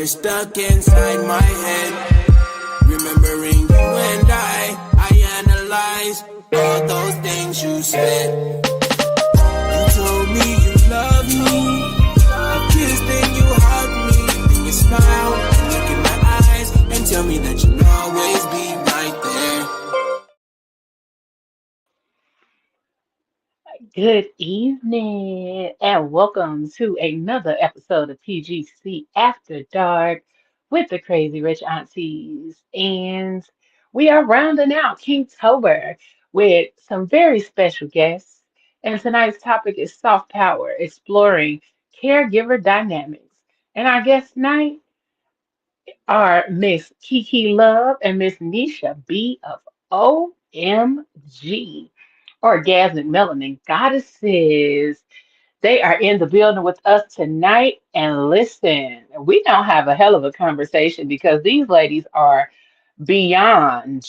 stuck inside my head. Remembering you and I analyze all those things you said. You told me you love me, you kissed and you hugged me, then you smile and look in my eyes and tell me that you'll always be right there. Good evening and welcome to another episode of PGC After Dark with the Crazy Rich Aunties. And we are rounding out Kinktober with some very special guests. And tonight's topic is soft power, exploring caregiver dynamics. And our guests tonight are Miss Kiki Love and Miss Nisha B of OMG. Orgasmic Melanin Goddesses. They are in the building with us tonight. And listen, we don't have a hell of a conversation because these ladies are beyond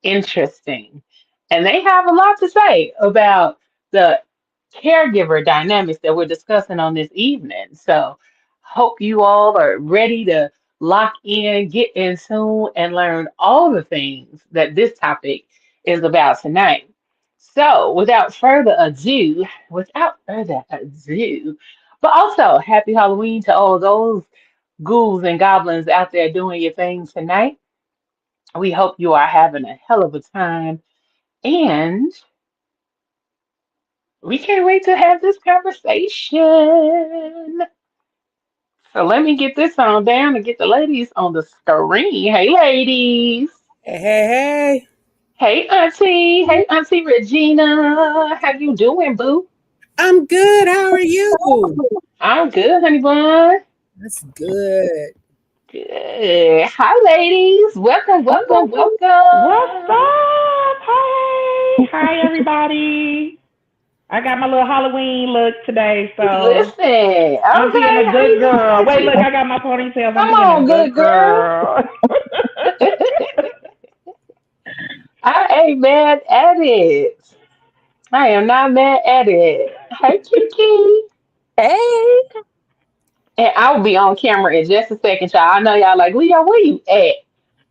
interesting. And they have a lot to say about the caregiver dynamics that we're discussing on this evening. So, hope you all are ready to lock in, get in tune, and learn all the things that this topic is about tonight. So, without further ado, but also happy Halloween to all those ghouls and goblins out there doing your thing tonight. We hope you are having a hell of a time, and we can't wait to have this conversation. So let me get this on down and get the ladies on the screen. Hey, ladies. Hey, hey, Hey, Auntie. Hey, Auntie Regina. How you doing, boo? I'm good. How are you? I'm good, honey bun. That's good. Good. Hi, ladies. Welcome. What's up? Hi, everybody. I got my little Halloween look today, so Listen, okay, I'm being a good girl. Wait, look, I got my ponytails. Come on, good girl. I ain't mad at it. I am not mad at it. Hey, Kiki. Hey, And I'll be on camera in just a second, y'all. I know y'all like, Leo, where you at?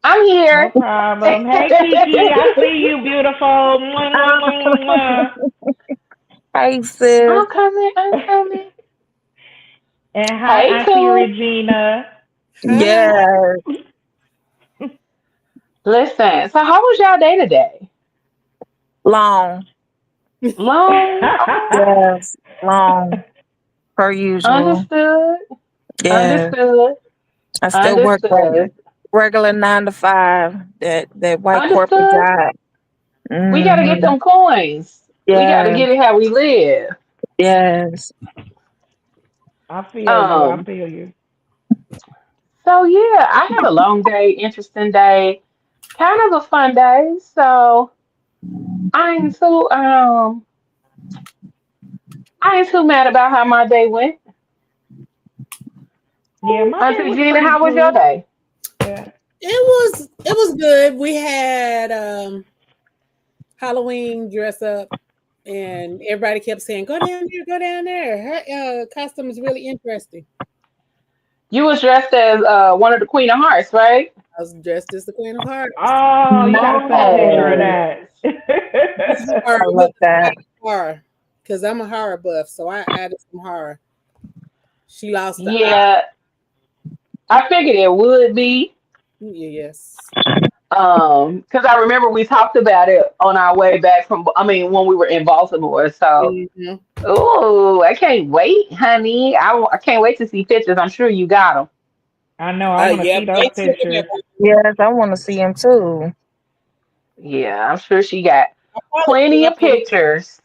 I'm No here. problem. Hey, Kiki, I see you, beautiful. Mwah, mwah, mwah, mwah. hey, sis. I'm coming. And hi, Hey, Auntie Pooh. Regina. Yes, Listen, so how was y'all day today? long. Long? Yes, long. Per usual. Understood. Yeah, Understood. I still work Understood. regular 9 to 5. That white corporate Understood. job. We got to get Mm-hmm. them coins. We got to Yeah. get it how we live. Yes. I feel you. I Um. feel you. So yeah, I had a long day, interesting day, kind of a fun day. So I ain't too I ain't too mad about how my day went. Yeah, my day Auntie was Gina, pretty how was your cool. day? Yeah. It was good. We had Halloween dress up, and everybody kept saying, "Go down there, go down there." Her costume is really interesting. You was dressed as one of the Queen of Hearts, right? I was dressed as the Queen of Hearts. Oh, you got to send a picture of Nice. that. I love that. Horror, because I'm a horror buff, so I added some horror. She lost the eye. Yeah, I figured it would be. Yes. Because I remember we talked about it on our way back from, I mean, when we were in Baltimore. So, Mhm. ooh, I can't wait, honey. I can't wait to see pictures. I'm sure you got them. I know. I want to Yep. see those They took them pictures. Yes, I want to see him too. Yeah, I'm sure she got I probably plenty grew of up on. pictures.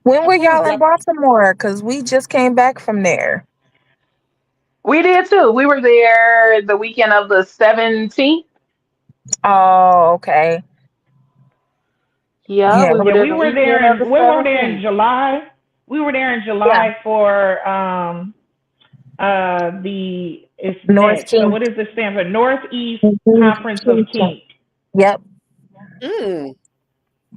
When I were probably y'all grew in up. Baltimore? Because we just came back from there. We did too. We were there the weekend of the 17th. Oh, okay. Yeah, Yeah. we were Yeah, there we the were weekend there. of the We were there in 17th. July. We were there in Yeah. July for the it's North next. So King. what is the stand for? Northeast Conference of Mhm. Kink. Yep. Mm.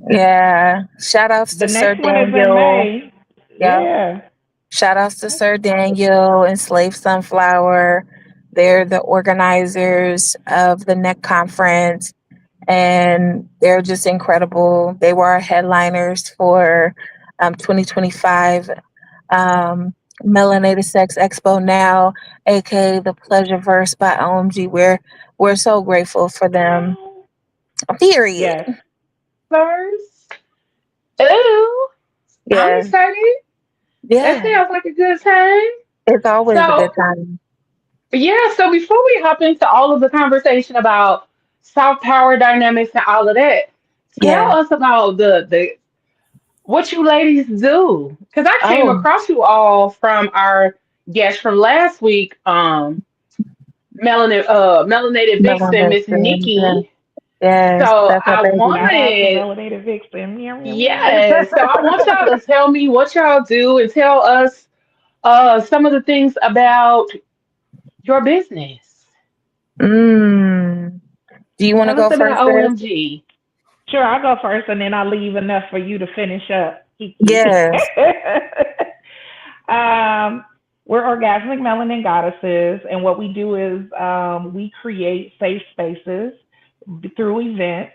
Yeah. Shout outs The to Sir next one is in Daniel. May. Yep. Yeah. Shout outs to Sir Daniel, Enslaved Sunflower. They're the organizers of the NEC conference, and they're just incredible. They were our headliners for 2025 Melanated Sex Expo now, aka the Pleasureverse by OMG. We're so grateful for them. Period. Yes. First. Ooh, I'm Yes. excited. That Yeah. sounds like a good time. It's always a good So, time. yeah, so before we hop into all of the conversation about soft power dynamics and all of that, tell Yeah. us about the what you ladies do. Because I came Oh, across you all from our guest from last week, melanated vixen, Melanin. Miss Yeah. Nikki. Yes, So that's our I baby. Shout out to wanted, Melanated Vixen. Meow, meow, meow. yes, so I want y'all to tell me what y'all do and tell us some of the things about your business. Mm. Do you want to Tell us go about first, sis? OMG. Sure, I'll go first and then I'll leave enough for you to finish up, Kiki. Yes. um, we're orgasmic melanin goddesses, and what we do is we create safe spaces through events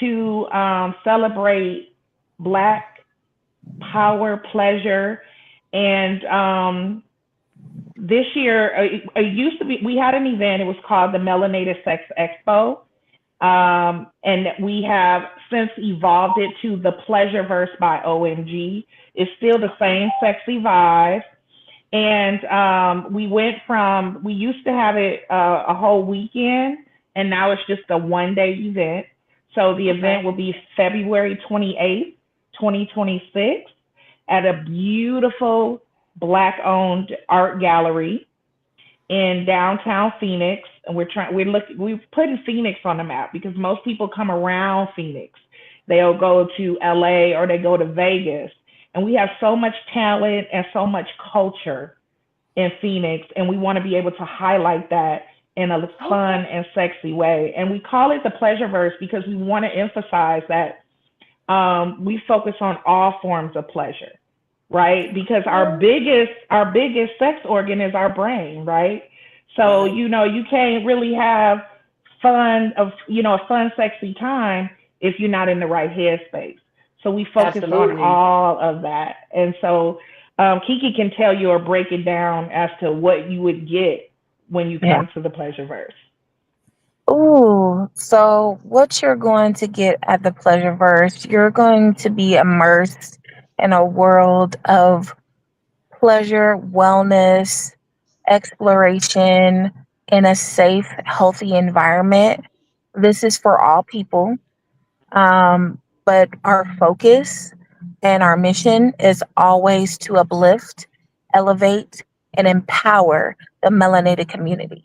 to celebrate Black power, pleasure, and this year it used to be we had an event. It was called the Melanated Sex Expo, and we have since evolved it to the Pleasureverse by OMG. It's still the same sexy vibe. And we used to have it a whole weekend, and now it's just a 1 day event. So the Okay. event will be February 28th, 2026, at a beautiful Black owned art gallery in downtown Phoenix, and we're putting Phoenix on the map because most people come around Phoenix. They'll go to LA or they go to Vegas. And we have so much talent and so much culture in Phoenix, and we want to be able to highlight that in a Okay. fun and sexy way. And we call it the Pleasureverse because we want to emphasize that we focus on all forms of pleasure, right? Because our biggest sex organ is our brain, right? So Right. you can't really have a fun sexy time if you're not in the right headspace. So we focus on Absolutely. all of that, and so Kiki can tell you or break it down as to what you would get when you Yeah. come to the Pleasureverse. Ooh, so what you're going to get at the Pleasureverse, you're going to be immersed in a world of pleasure, wellness, exploration in a safe, healthy environment. This is for all people. But our focus and our mission is always to uplift, elevate, and empower the melanated community.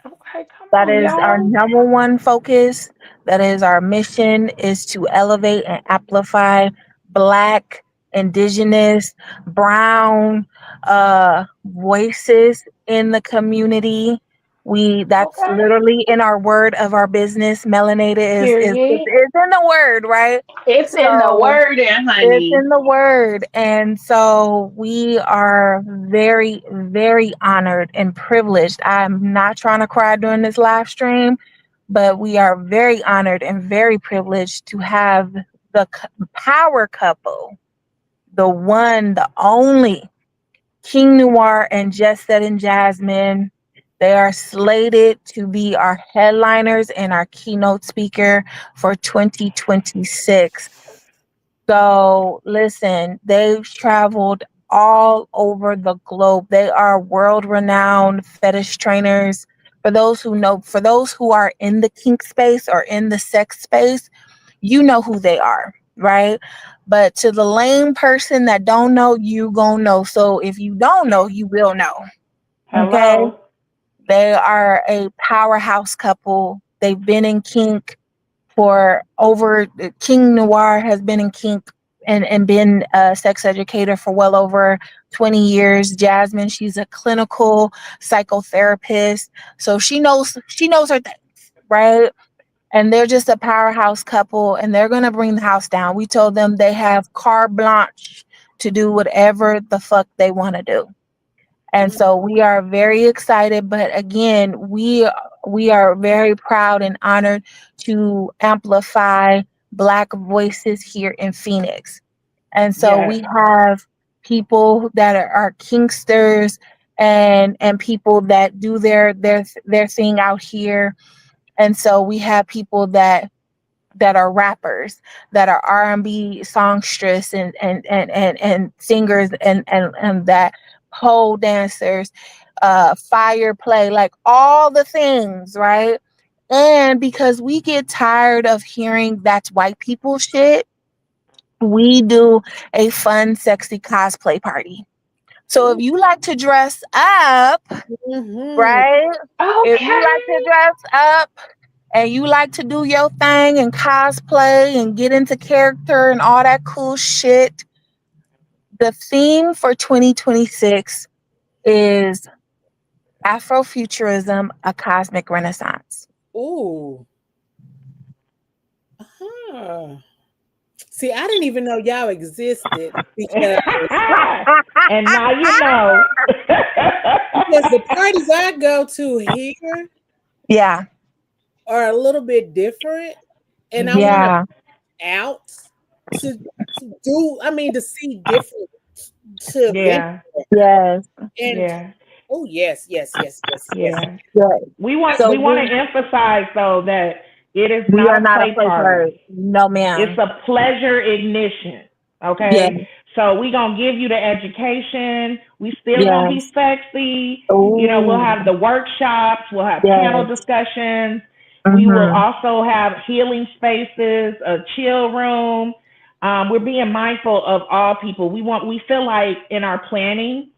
Okay, come That on, is our y'all. number one focus. That is our mission, is to elevate and amplify Black, Indigenous, Brown voices in the community. That's Okay. literally in our word of our business. Melanated is Period. in the word, right? It's in the So word, and it's honey. in the word. And so we are very, very honored and privileged. I'm not trying to cry during this live stream, but we are very honored and very privileged to have the power couple, the one, the only King Noir and Just Set and Jasmine. They are slated to be our headliners and our keynote speaker for 2026. So listen, they've traveled all over the globe. They are world renowned fetish trainers. For those who are in the kink space or in the sex space, you know who they are, right? But to the lame person that don't know, you gonna know. So if you don't know, you will know. Okay. Hello. They are a powerhouse couple. They've been in kink for over King Noir has been in kink and been a sex educator for well over 20 years. Jasmine, she's a clinical psychotherapist. So she knows her things, right? And they're just a powerhouse couple and they're gonna bring the house down. We told them they have carte blanche to do whatever the fuck they want to do. And so we are very excited, but again, we are very proud and honored to amplify Black voices here in Phoenix. And so Yes. we have people that are kinksters and people that do their thing out here. And so we have people that are rappers, that are R&B songstress and singers and that pole dancers, fire play, like all the things, right? And because we get tired of hearing that's white people shit, we do a fun, sexy cosplay party. So if you like to dress up, Mm-hmm. right? If you Okay. like to dress up and you like to do your thing and cosplay and get into character and all that cool shit, the theme for 2026 is Afrofuturism, a cosmic renaissance. Ooh. Huh. See, I didn't even know y'all existed because And now you know. the parties I go to here Yeah, are a little bit different, and I want to yeah, out to do. I mean, to see different to venture. Yeah. yes, And Yeah. oh yes, yes, yes, yes, yes. Yeah. yes. We want So we want to emphasize though that it is we not are a not a play play party. party. No, It's ma'am. a pleasure ignition. Yes, Okay. So we gonna give you the education. We still gonna be yes. sexy. You know, we'll Oh, have the workshops, we'll have panel yes. discussions. We will Mm-hmm. also have healing spaces, a chill room. We're being mindful of all people. We feel like in our planning,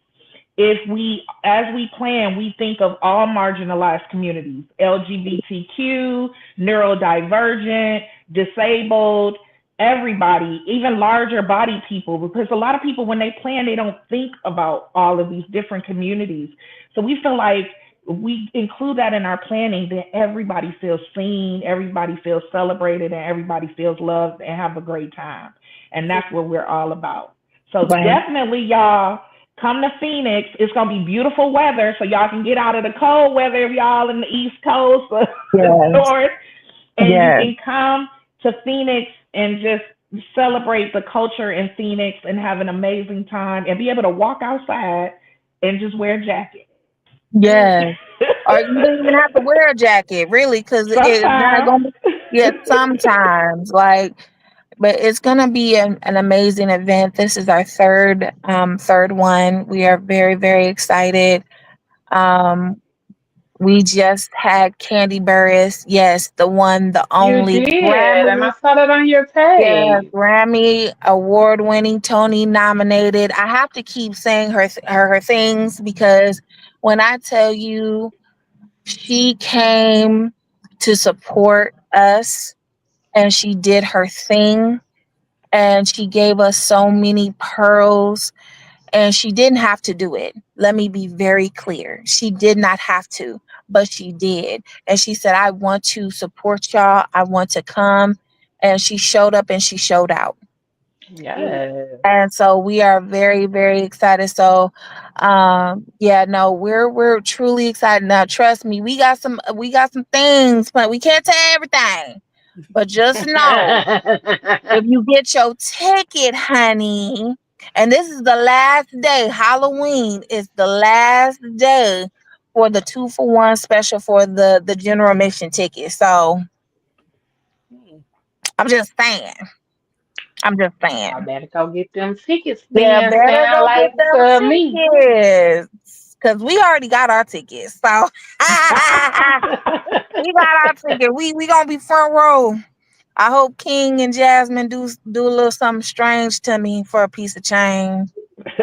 if we, as we plan, we think of all marginalized communities, LGBTQ, neurodivergent, disabled, everybody, even larger body people, because a lot of people, when they plan, they don't think about all of these different communities. So we feel like we include that in our planning, that everybody feels seen, everybody feels celebrated, and everybody feels loved and have a great time. And that's what we're all about. So Right. definitely, y'all, come to Phoenix. It's gonna be beautiful weather, so y'all can get out of the cold weather if y'all in the East Coast or the Yes. North, and you Yes. can come to Phoenix and just celebrate the culture in Phoenix and have an amazing time and be able to walk outside and just wear a jacket. Yes. Or you don't even have to wear a jacket, really, because it's not Sometimes. gonna be. Yeah, sometimes, like, but it's gonna be an amazing event. This is our third one. We are very, very excited. Um, we just had Candy Burris. Yes, the one, the You only did, and Grammy. I saw that on your Yeah, page. Grammy award winning, Tony nominated. I have to keep saying her things because when I tell you she came to support us and she did her thing and she gave us so many pearls and she didn't have to do it. Let me be very clear. She did not have to, but she did. And she said, I want to support y'all. I want to come. And she showed up and she showed out. Yes. And so we are very, very excited. So yeah, no, we're truly excited. Now trust me, we got some things, but we can't tell everything. But just know, if you get your ticket, honey, and this is the last day, Halloween is the last day for the 2-for-1 special for the general admission ticket. So I'm just saying. I'm just Y'all saying. better go get them tickets Yeah, then, better sound go get like them to me. tickets. Cause we already got our tickets. So we got our ticket. We gonna be front row. I hope King and Jasmine do a little something strange to me for a piece of change.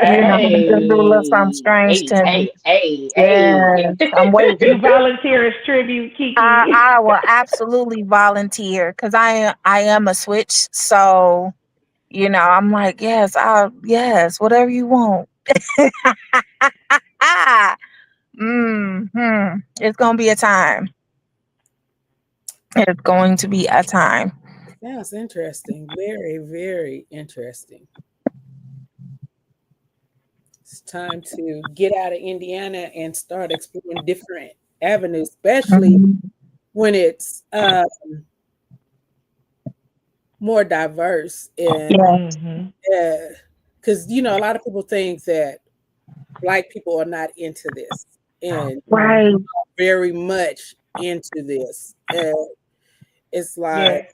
You know, just do a little something Hey, strange hey, to me. hey, hey, Yes, I'm You waiting. volunteer as tribute, I Kiki. I will absolutely volunteer because I am a switch. So I'm like, yes, whatever you want. It's gonna be a time. It's going to be a time. Sounds interesting. Very, very interesting. It's time to get out of Indiana and start exploring different avenues, especially Mhm. when it's more diverse and Yeah, Mhm. because a lot of people think that Black people are not into this, and Right. right. very much into this. It's like Yeah.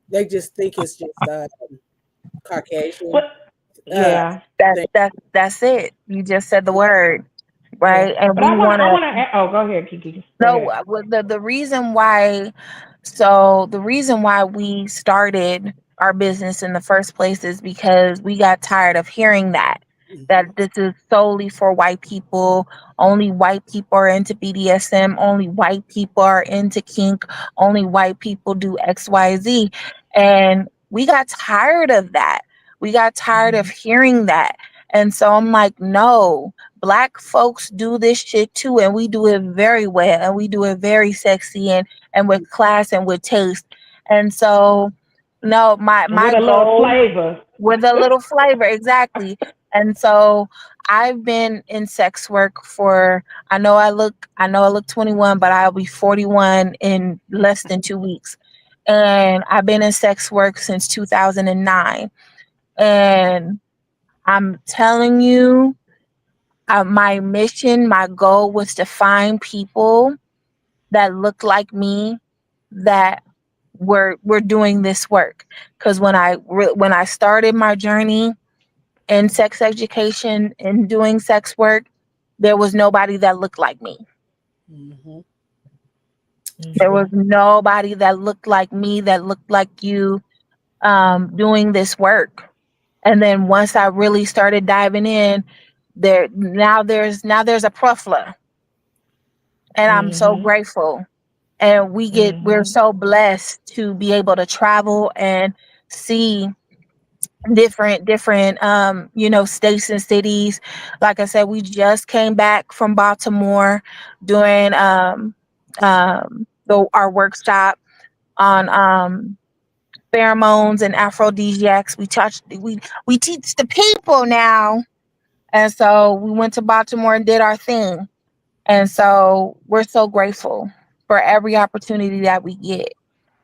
they just think it's just Caucasian But uh, yeah. That's thing. that's that's it. You just said the word, Yeah. right? And But we want I to want to. Oh, go ahead, Kiki. Go know ahead. the reason why. So the reason why we started our business in the first place is because we got tired of hearing that Mhm. this is solely for white people. Only white people are into BDSM. Only white people are into kink. Only white people do XYZ. And we got tired of that. We got tired of hearing that. And so I'm like, no, Black folks do this shit too. And we do it very well. And we do it very sexy and with class and with taste. And so, no, my And with my a little goal flavor. with a little flavor, exactly. And so I've been in sex work for I know I look 21, but I'll be 41 in less than 2 weeks. And I've been in sex work since 2009. And I'm telling you, my mission, my goal was to find people that look like me that were doing this work. Because when I started my journey in sex education and doing sex work, there was nobody that looked like me. Mhm. There was Mhm. nobody that looked like me, that looked like you, doing this work. And then once I really started diving in, now there's a profla, and I'm so Mhm. grateful. And we're Mhm. so blessed to be able to travel and see different states and cities. Like I said, we just came back from Baltimore doing our workshop on pheromones and aphrodisiacs. We teach the people now. And so we went to Baltimore and did our thing. And so we're so grateful for every opportunity that we get.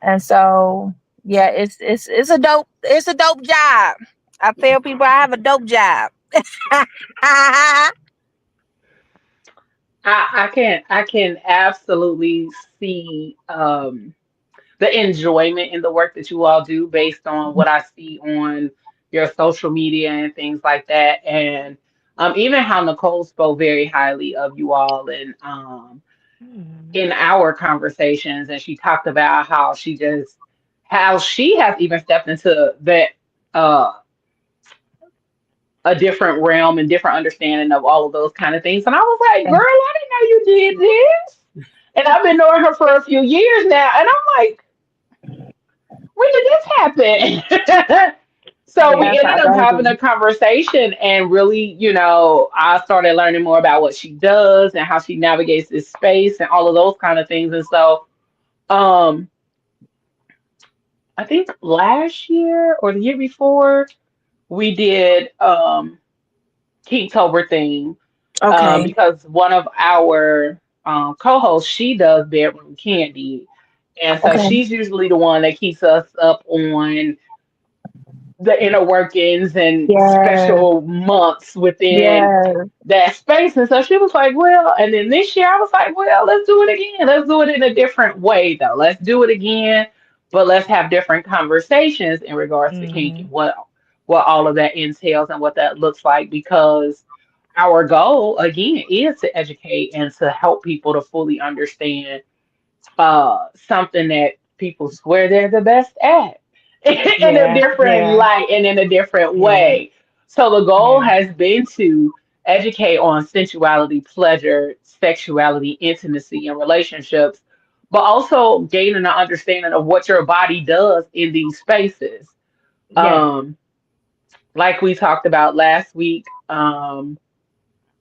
And so yeah, it's a dope job. I tell people I have a dope job. I can absolutely see the enjoyment in the work that you all do based on what I see on your social media and things like that. And even how Nicole spoke very highly of you all and Mhm. in our conversations, and she talked about how she has even stepped into that uh a different realm and different understanding of all of those kind of things. And I was like, girl, I didn't know you did this. And I've been knowing her for a few years now. And I'm like, when did this happen? So Yeah. we That's ended our up having a baby. conversation, and really, I started learning more about what she does and how she navigates this space and all of those kind of things. And so, um, I think last year or the year before, we did Kinktober theme, Okay. because one of our co-hosts, she does bedroom candy, and so Okay. she's usually the one that keeps us up on the inner workings and Yeah. special months within Yeah. that space. And so she was like, well, and then this year I was like, well, let's do it again. Let's do it in a different way, though. Let's do it again, but let's have different conversations in regards to kink and Mhm. what all of that entails and what that looks like, because our goal again is to educate and to help people to fully understand something that people swear they're the best at in a Yeah. different Yeah. light and in a different Yeah. way. So the goal Yeah. has been to educate on sensuality, pleasure, sexuality, intimacy, and relationships, but also gaining an understanding of what your body does in these spaces. Yes. Um, like we talked about last week,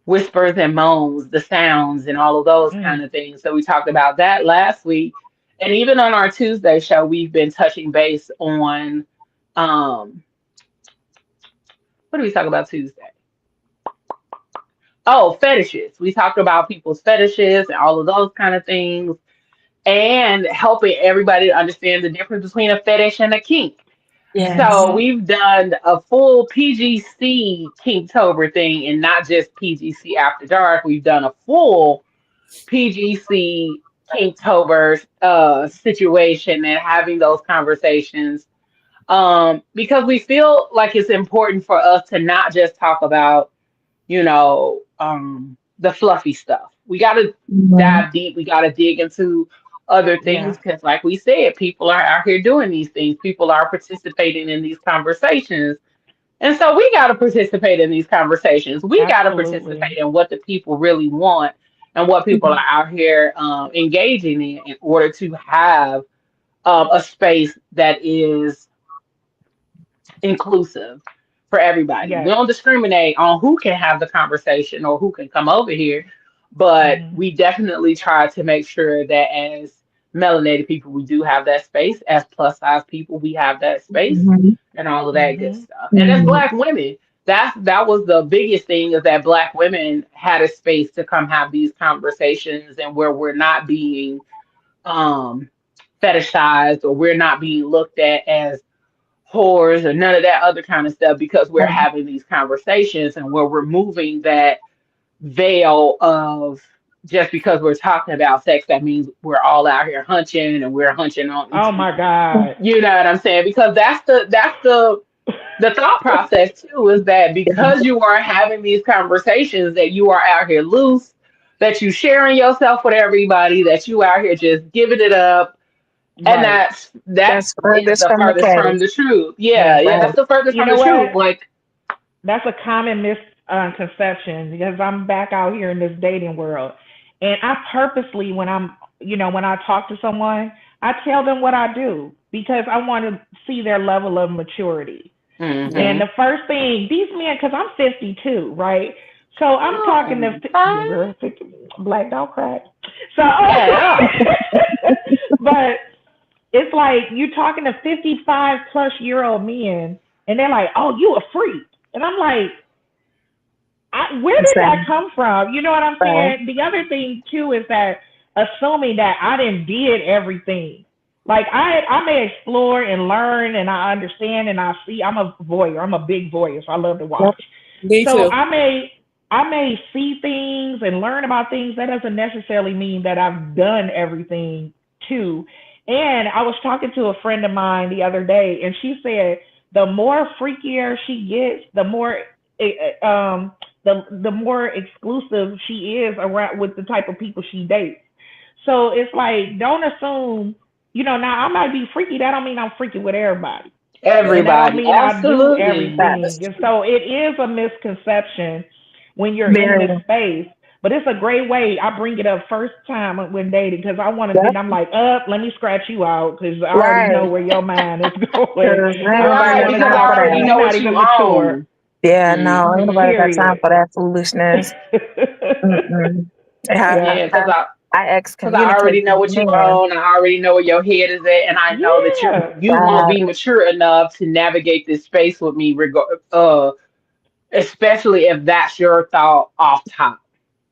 whispers and moans, the sounds, and all of those Mm. kind of things. So we talked about that last week. And even on our Tuesday show, we've been touching base on um what do we talk about Tuesday? Oh, fetishes. We talked about people's fetishes and all of those kind of things, and helping everybody to understand the difference between a fetish and a kink. Yes. So Mhm. we've done a full PGC Kinktober thing and not just PGC After Dark. We've done a full PGC Kinktober situation and having those conversations, because we feel like it's important for us to not just talk about, the fluffy stuff. We got to Mhm. dive deep. We got to dig into other things Yeah, because, like we said, people are out here doing these things. People are participating in these conversations. And so we got to participate in these conversations. We got to absolutely. participate in what the people really want and what people are out here engaging in order to have a space that is inclusive for everybody. We Yes. don't discriminate on who can have the conversation or who can come over here, but Hmm. we definitely try to make sure that as melanated people, we do have that space. As plus size people, we have that space Mhm. and all of that good Hmm. stuff. And as Mhm. Black women, that was the biggest thing, is that Black women had a space to come have these conversations, and where we're not being um fetishized, or we're not being looked at as whores or none of that other kind of stuff, because we're Right. having these conversations and we're removing that veil of, just because we're talking about sex, that means we're all out here hunching and we're hunching on Oh each, my God. you know what I'm saying? Because that's the thought process too, is that because you are having these conversations, that you are out here loose, that you sharing yourself with everybody, that you out here just giving it up, and Right. that That's is furthest the from the furthest from case. the truth. Yeah, Yeah. yeah, Right. that's the furthest You from know the what? truth. Like, That's a common misconception because I'm back out here in this dating world. And I purposely, when I talk to someone, I tell them what I do because I want to see their level of maturity. And mm-hmm. the first thing, these men, because I'm 52, right? So I'm talking to, Oh, okay. girl, 50, black don't crack. So, Yeah, but it's like you talking to 55 plus year old men, and they're like, oh, you a freak. And I'm like, where did that Same. come from? You know what I'm Right. saying? The other thing too is that assuming that I didn't did everything. Like I may explore and learn and I understand and I see. I'm a voyeur. I'm a big voyeur, so I love to Yep. watch. Me So too. I may see things and learn about things. That doesn't necessarily mean that I've done everything too. And I was talking to a friend of mine the other day, and she said the more freakier she gets, the more the more exclusive she is around with the type of people she dates. So it's like, don't assume, now I might be freaky. That don't mean I'm freaky with everybody. And that don't everybody, mean I do absolutely. That's everything. And so it is a misconception when you're in very. this space. But it's a great way. I bring it up first time when dating because I want to Yep. get, I'm like, let me scratch you out because I already know Right. where your mind is going. Because I ain't don't even nobody Right, got want to because go time I for out there. already that. You're know not what you even mature. own. Yeah, no, ain't Mm-hmm. nobody got time Period. for that foolishness. Mm-mm. I, Yeah, I, I because I excommunicate already know these what you men. own. I already know where your head is at, and I know that Yeah. you won't God, be mature enough to navigate this space with me, especially if that's your thought off top.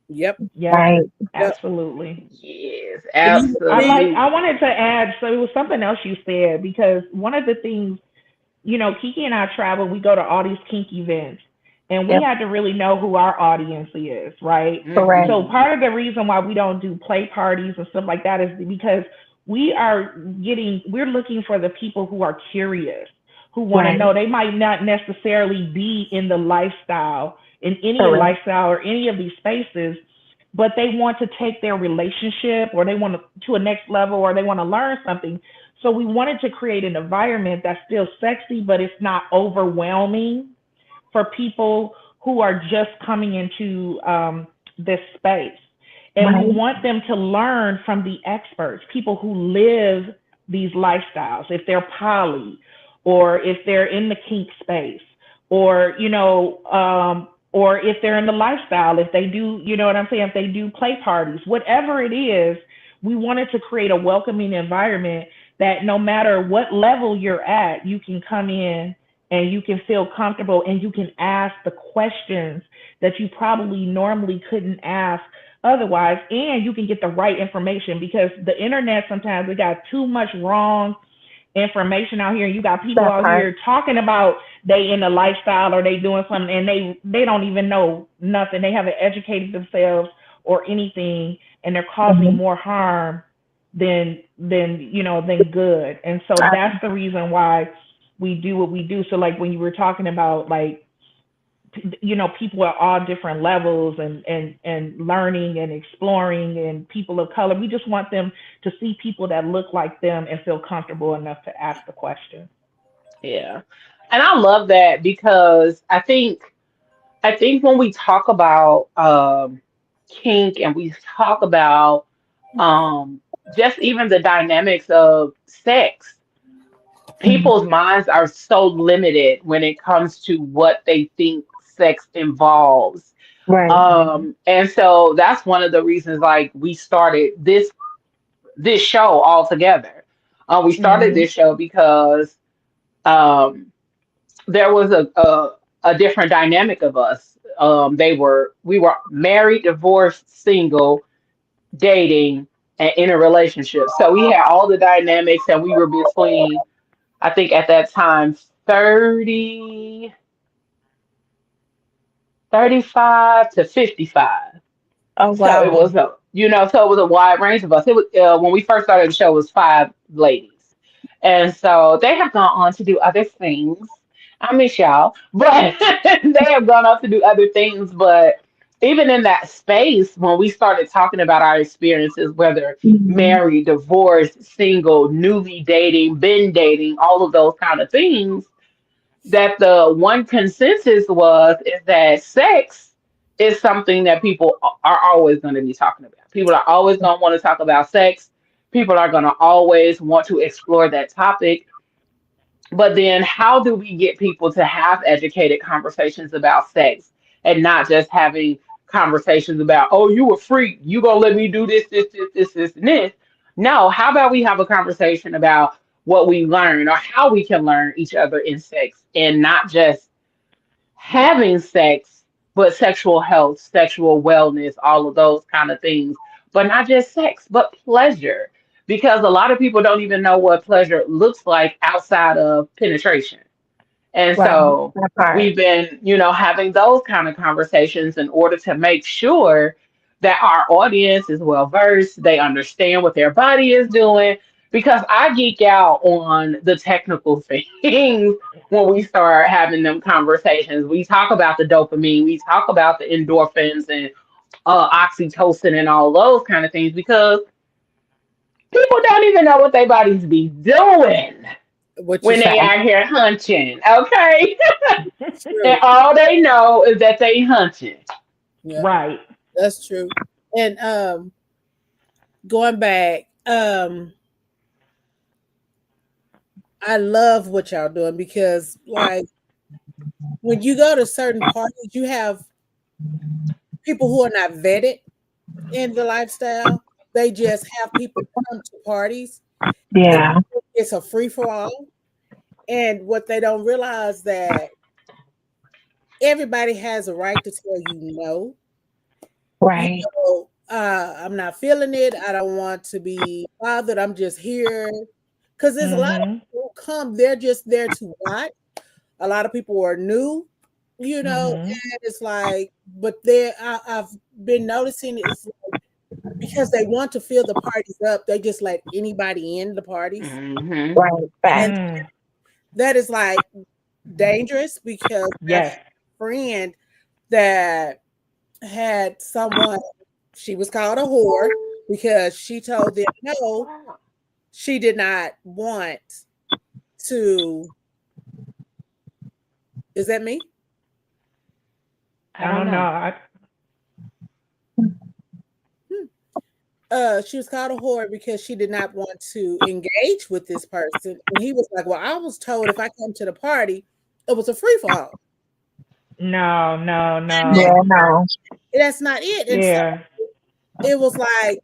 Yep. Yep. right. Yep. Absolutely. Yes, And you absolutely. I wanted to add, so it was something else you said because one of the things, Kiki and I travel, we go to all these kink events and we Yep. had to really know who our audience is, right? Correct. So Mm-hmm. part of the reason why we don't do play parties and stuff like that is because we're looking for the people who are curious, who want to Right. know. They might not necessarily be in any Correct. lifestyle or any of these spaces, but they want to take their relationship or they want to a next level or they want to learn something. So we wanted to create an environment that's still sexy, but it's not overwhelming for people who are just coming into this space. And we Right. want them to learn from the experts, people who live these lifestyles, if they're poly or if they're in the kink space or, or if they're in the lifestyle, if they do, you know what I'm saying, if they do play parties, whatever it is, we wanted to create a welcoming environment that no matter what level you're at, you can come in and you can feel comfortable and you can ask the questions that you probably normally couldn't ask otherwise, and you can get the right information, because the internet sometimes we got too much wrong information out here. You got people out here talking about they in a lifestyle or they doing something and they don't even know nothing. They haven't educated themselves or anything, and they're causing more harm than good. And so that's the reason why we do what we do. So like when you were talking about like, people at all different levels and learning and exploring, and people of color, we just want them to see people that look like them and feel comfortable enough to ask the question. Yeah. And I love that because I think when we talk about kink and we talk about just even the dynamics of sex, people's minds are so limited when it comes to what they think sex involves. Right. And so that's one of the reasons like we started this show altogether. We started Mm-hmm. this show because um there was a different dynamic of us. We were married, divorced, single, dating, and in a relationship. So we had all the dynamics, and we were between, I think at that time, 30, 35 to 55. Oh So it wow. was so it was a wide range of us. It was when we first started the show, it was five ladies, and so they have gone on to do other things. I miss y'all, but they have gone on to do other things. But even in that space, when we started talking about our experiences, whether Mhm. married, divorced, single, newly dating, been dating, all of those kind of things, that the one consensus was is that sex is something that people are always going to be talking about. People are always going to want to talk about sex. People are going to always want to explore that topic. But then, how do we get people to have educated conversations about sex and not just having conversations about, oh, you a freak, you gonna let me do this, and this? No, how about we have a conversation about what we learn or how we can learn each other in sex and not just having sex, but sexual health, sexual wellness, all of those kind of things. But not just sex, but pleasure. Because a lot of people don't even know what pleasure looks like outside of penetration. And Right. so That part. we've been, having those kind of conversations in order to make sure that our audience is well versed, they understand what their body is doing. Because I geek out on the technical things when we start having them conversations. We talk about the dopamine, we talk about the endorphins and oxytocin and all those kind of things because people don't even know what their bodies be doing What you when say? they out here hunching, okay? And True. all they know is that they hunching. Yeah, Right. that's true. And going back, I love what y'all doing because like when you go to certain parties, you have people who are not vetted in the lifestyle. They just have people come to parties and Yeah. it's a free for all. And what they don't realize that everybody has a right to tell you no. You Right. know, I'm not feeling it. I don't want to be bothered. I'm just here. Because there's a lot of Mm-hmm. people who come, they're just there to watch. A lot of people are new, Mm-hmm. and it's like, but I've been noticing it's because they want to fill the parties up, they just let anybody in the parties. Hmm. Right. And Fact. Mm. that is like dangerous because I have Yes. a friend that had someone, she was called a whore because she told them no, she did not want to. Is that me? I I don't don't know. know. Hmm. She was called a whore because she did not want to engage with this person. And he was like, well, I was told if I come to the party, it was a free for all. No, no, And no. Yeah. No. that's not it. And so Yeah. it was like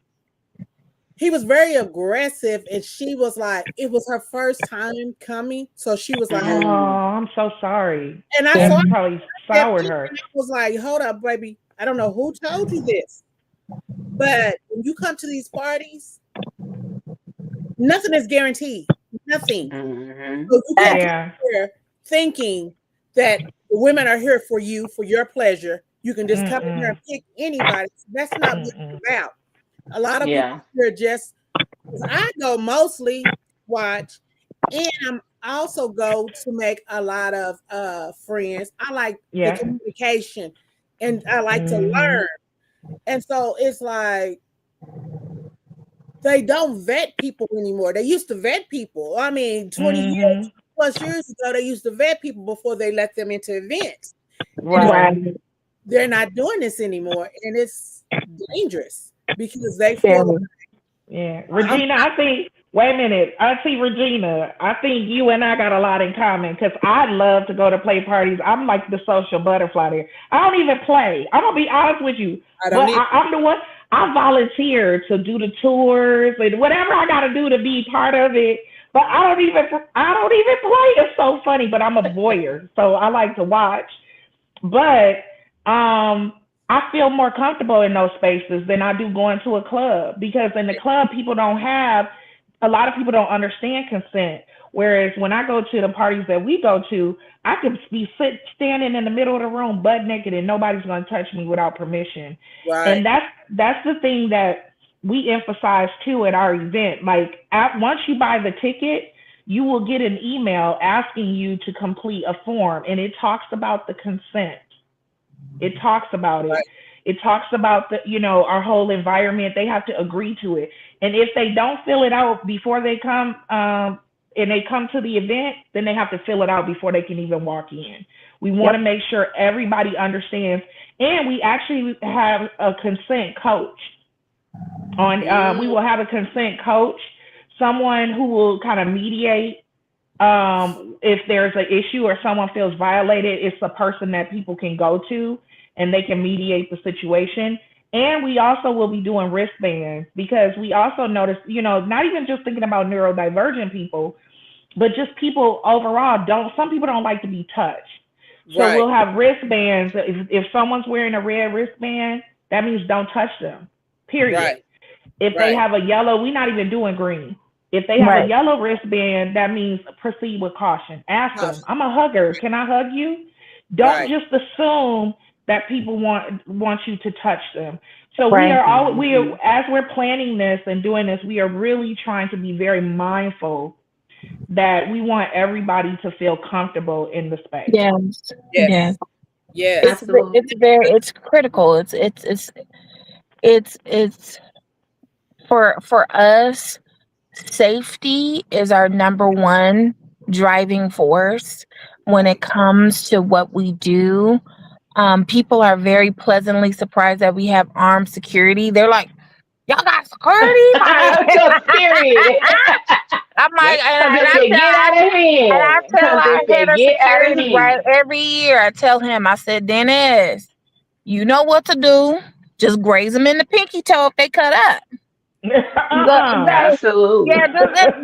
he was very aggressive, and she was like, it was her first time coming, so she was like, Oh, Mm. I'm so sorry. and I That saw probably that soured picture, her. and I was like, hold up, baby, I don't know who told you this, but when you come to these parties, nothing is guaranteed. Nothing. Mhm. So you can't come Yeah. here thinking that the women are here for you, for your pleasure. You can just come in here and Mm-mm. pick anybody. That's not what Mm-mm. it's about. A lot of people Yeah. here just, 'cause I go mostly watch, and I also go to make a lot of friends. I like the Yeah. communication, and I like to Mm-hmm. learn. And so it's like they don't vet people anymore. They used to vet people. I mean, 20 Mm-hmm. years plus years ago, they used to vet people before they let them into events. And Right. they're not doing this anymore. And it's dangerous because they feel like Very. Yeah. I'm Regina, I think, wait a minute. I see Regina. I think you and I got a lot in common because I love to go to play parties. I'm like the social butterfly there. I don't even play. I'm going to be honest with you. I But don't need I'm the one, I volunteer to do the tours and whatever I got to do to be part of it. But I don't even play. It's so funny, but I'm a voyeur. So I like to watch. But I feel more comfortable in those spaces than I do going to a club because in the club people don't have a lot of people don't understand consent. Whereas when I go to the parties that we go to, I could be standing in the middle of the room butt naked and nobody's going to touch me without permission. right, And that's the thing that we emphasize too at our event. Like once you buy the ticket, you will get an email asking you to complete a form, and it talks about the consent. It talks about it. right, It talks about our whole environment. They have to agree to it. And if they don't fill it out before they come, and they come to the event, then they have to fill it out before they can even walk in. We want Yep. to make sure everybody understands. And we actually have a consent coach we mm, will have a consent coach, someone who will kind of mediate if there's an issue or someone feels violated. It's a person that people can go to and they can mediate the situation. And we also will be doing wristbands because we also notice, not even just thinking about neurodivergent people, but just people overall some people don't like to be touched. So right, we'll have wristbands. If someone's wearing a red wristband, that means don't touch them, period. right, If they right. have a yellow, we're not even doing green. If they have a Right. yellow wristband, that means proceed with caution. Ask them, I'm a hugger. Can I hug you? Don't Right. just assume that people want you to touch them. So we Right. are all we are, Mhm. as we're planning this and doing this, we are really trying to be very mindful that we want everybody to feel comfortable in the space. Yes. Yes. Yes. Yes. Absolutely. It's critical. It's for us. Safety is our number one driving force when it comes to what we do. People are very pleasantly surprised that we have armed security. They're like, "Y'all got security?" Like, So period. I'm Yep. like, Cause if they get out of and I hand. tell Cause our if they head of get out of security, right, hand. every year I tell him, I said, "Dennis, you know what to do. Just graze them in the pinky toe if they cut up." uh-uh. Yeah, Absolutely.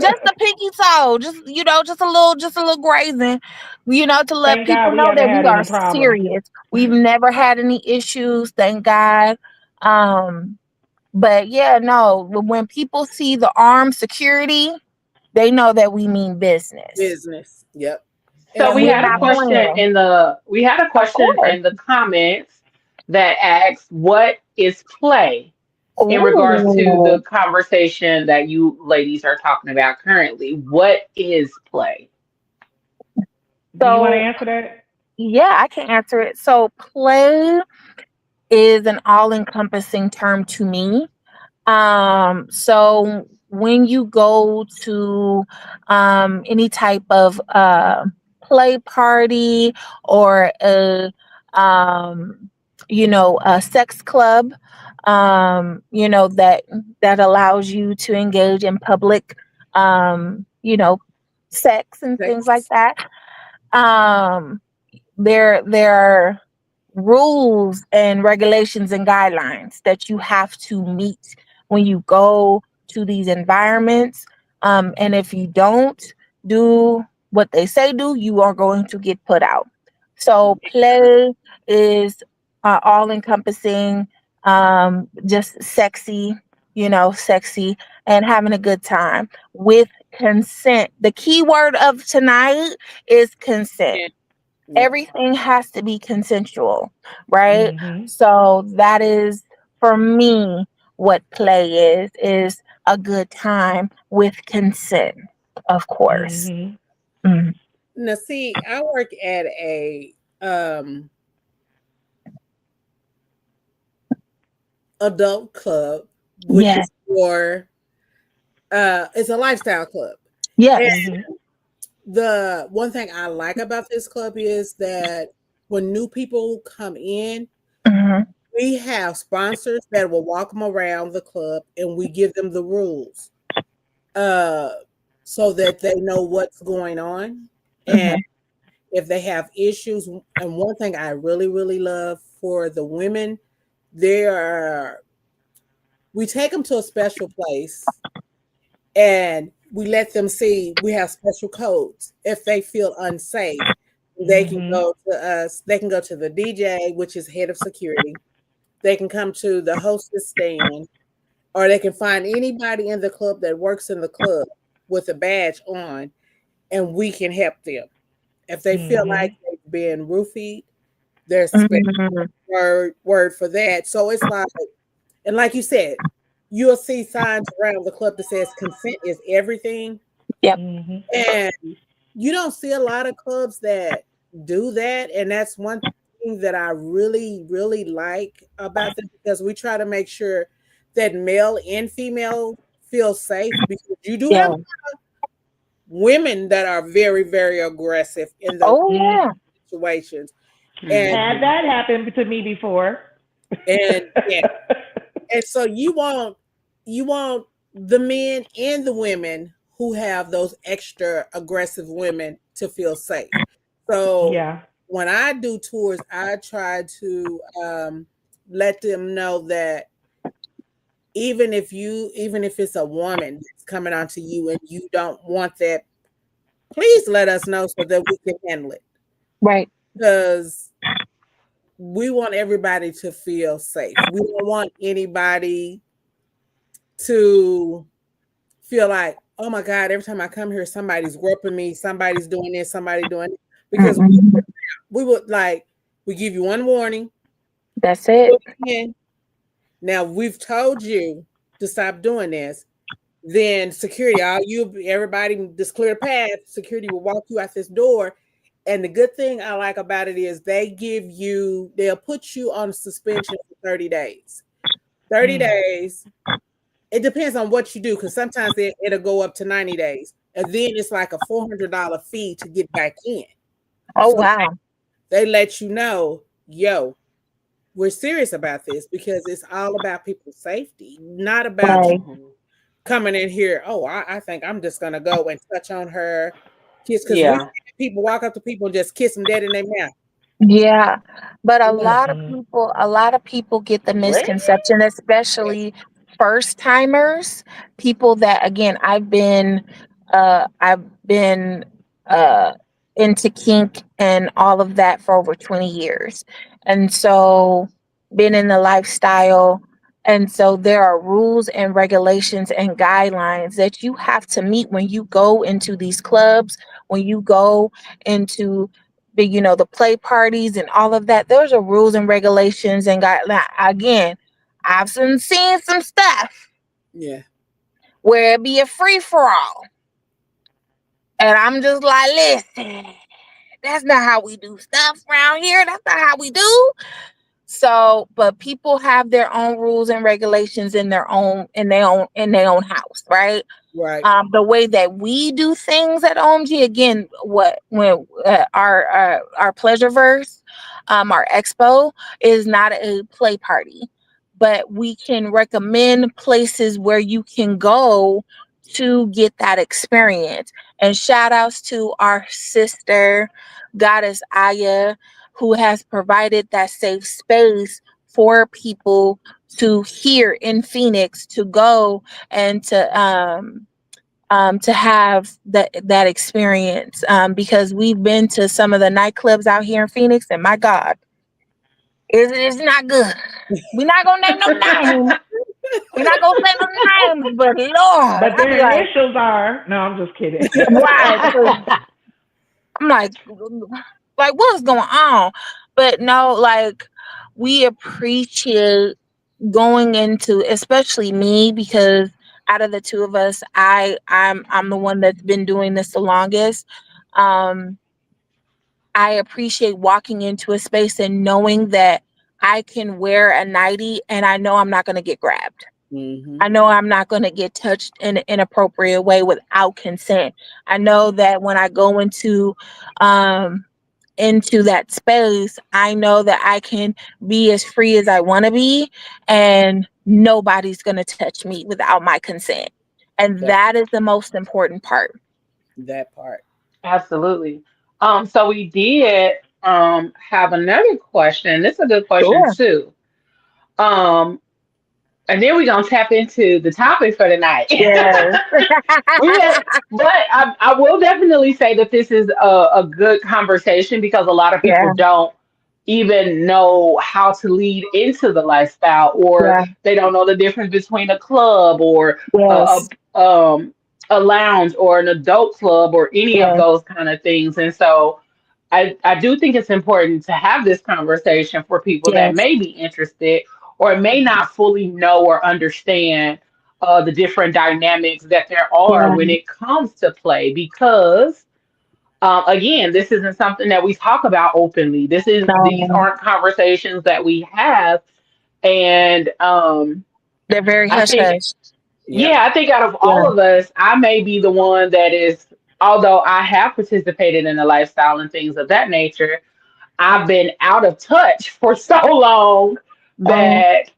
just the pinky toe, just a little grazing, to let Thank people God we know haven't that had we are any problems. serious. We've never had any issues, thank God. Um, but yeah, no, when people see the armed security, they know that we mean business, Business. Yep. So and And we we're had a not question playing. in the we had a Of question course. in the comments that asks, what is play in regards to Ooh. the conversation that you ladies are talking about currently? What is play? Do you want to So answer that? yeah, I can answer it. So play is an all-encompassing term to me. So when you go to any type of play party or a sex club, that allows you to engage in public, sex and things like sex. that. Um, there are rules and regulations and guidelines that you have to meet when you go to these environments. And if you don't do what they say do, you are going to get put out. So play is all encompassing, just sexy, sexy and having a good time with consent. The key word of tonight is consent. Yeah. Yeah. Everything has to be consensual, right? Mhm. So that is for me what play is a good time with consent, of course. Mhm. Mm. Now, see, I work at a adult club, which Yes, is for it's a lifestyle club. And yes. Mhm. the one thing I like about this club is that when new people come in, Hmm. we have sponsors that will walk them around the club and we give them the rules uh, so that they know what's going on. And Hmm. if they have issues, and one thing I really, really love for the women, they are, we take them to a special place and we let them see we have special codes. If they feel unsafe, they can Mhm. go to us, they can go to the DJ, which is head of security. They can come to the hostess stand, or they can find anybody in the club that works in the club with a badge on, and we can help them. If they feel like Mhm. they've been roofied, there's a special Hmm. word for that. So it's like, and like you said, you'll see signs around the club that says consent is everything. Yep. Mhm. And you don't see a lot of clubs that do that. And that's one thing that I really, really like about them, because we try to make sure that male and female feel safe, because you do have Yeah. women that are very, very aggressive in those Oh Mhm. yeah. situations. And Had Mm-hmm. that happen to me before. yeah. And so you want the men and the women who have those extra aggressive women to feel safe. So Yeah. when I do tours, I try to let them know that even if it's a woman that's coming onto you and you don't want that, please let us know so that we can handle it. Right. Because we want everybody to feel safe. We don't want anybody to feel like, oh my God, every time I come here, somebody's groping me, somebody's doing this, somebody doing it. Because Mm-mm. we would like, we give you one warning, That's do it. it again. Now we've told you to stop doing this. Then security, all you everybody just clear the path. Security will walk you out this door. And the good thing I like about it is they'll put you on suspension for 30 days. 30 Mm. days. It depends on what you do, because sometimes it'll go up to 90 days. And then it's like a $400 fee to get back in. Oh So wow. they let you know, yo, we're serious about this, because it's all about people's safety, not about you Right. Mm-hmm. coming in here. Oh, I think I'm just gonna go and touch on her, kiss, because we Yeah. see people walk up to people and just kiss them dead in their mouth. Yeah, but No. Mhm. a lot of people get the What? misconception, especially first timers, people that again, I've been uh into kink and all of that for over 20 years. And so been in the lifestyle, and so there are rules and regulations and guidelines that you have to meet when you go into these clubs, when you go into the play parties and all of that. Those are rules and regulations and again, I've seen some stuff Yeah. where it be a free for all, and I'm just like, listen, that's not how we do stuff around here. That's not how we do. So, but people have their own rules and regulations in their own house, right? Right. The way that we do things at OMG, again, what when our pleasure verse, our expo is not a play party, but we can recommend places where you can go to get that experience. And shout outs to our sister goddess Aya, who has provided that safe space for people here in Phoenix to go and to have that experience, because we've been to some of the nightclubs out here in Phoenix, and my God, it's not good. We're not gonna name no names. We're not gonna say no names, but Lord, But I be their like, initials are. No, I'm just kidding. why? 'Cause I'm like, what's going on? But no, like, we appreciate going into, especially me, because out of the two of us, I'm the one that's been doing this the longest. Um, I appreciate walking into a space and knowing that I can wear a nightie and I know I'm not going to get grabbed. I know I'm not going to get touched in an inappropriate way without consent. I know that when I go into that space, I know that I can be as free as I want to be, and nobody's going to touch me without my consent. And that is the most important part. That part. Absolutely. So we did have another question. This is a good question Sure. too. Um, and then we're gonna tap into the topic for tonight. Yes. We had, but I will definitely say that this is a good conversation because a lot of people Yeah. don't even know how to lead into the lifestyle, or Yeah. they don't know the difference between a club or a, Yes. a lounge or an adult club or any of Yes. those kind of things. And so I do think it's important to have this conversation for people that Yes. may be interested or may not fully know or understand the different dynamics that there are Yeah. when it comes to play. Because again, this isn't something that we talk about openly. These No, aren't conversations that we have, and they're very I hush think hush. Yep. yeah, I think out of Yeah. all of us, I may be the one that is. Although I have participated in the lifestyle and things of that nature, I've been out of touch for so long Um, that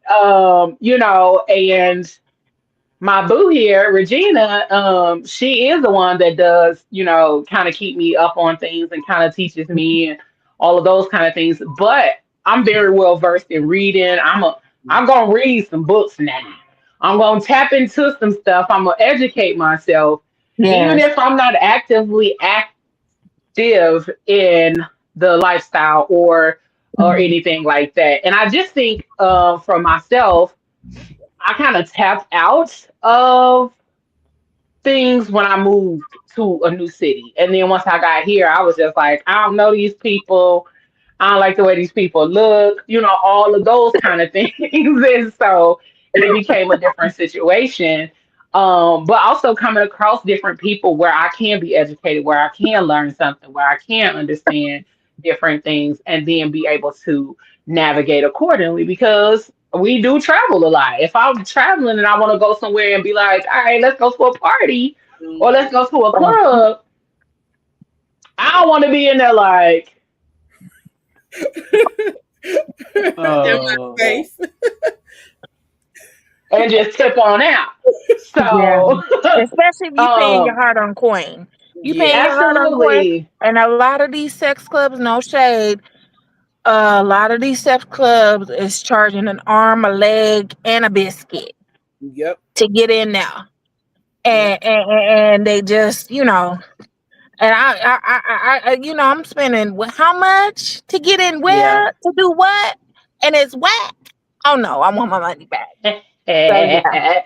and my boo here, Regina, she is the one that does, kind of keep me up on things and kind of teaches me and all of those kind of things. But I'm very well versed in reading. I'm gonna read some books now. I'm gonna tap into some stuff. I'm gonna educate myself, even yes. if I'm not actively active in the lifestyle or Mhm. anything like that. And I just think for myself, I kind of tapped out of things when I moved to a new city. And then once I got here, I was just like, I don't know these people. I don't like the way these people look, all of those kind of things. And so it became a different situation. But also coming across different people where I can be educated, where I can learn something, where I can understand different things, and then be able to navigate accordingly because we do travel a lot. If I'm traveling and I want to go somewhere and be like, all right, let's go to a party or let's go to a Um, club, I don't want to be in there like, In my uh, face. and just tip on out. yeah. So, Especially if you paying your um, heart on coin. You paying Yeah. your heart on coin, absolutely. and a lot of these sex clubs, no shade. A lot of these sex clubs is charging an arm, a leg, and a biscuit Yep. to get in there, Yep. and they just, and I'm spending how much to get in Yeah. where to do what, and it's whack. Oh no, I want my money back. So yeah,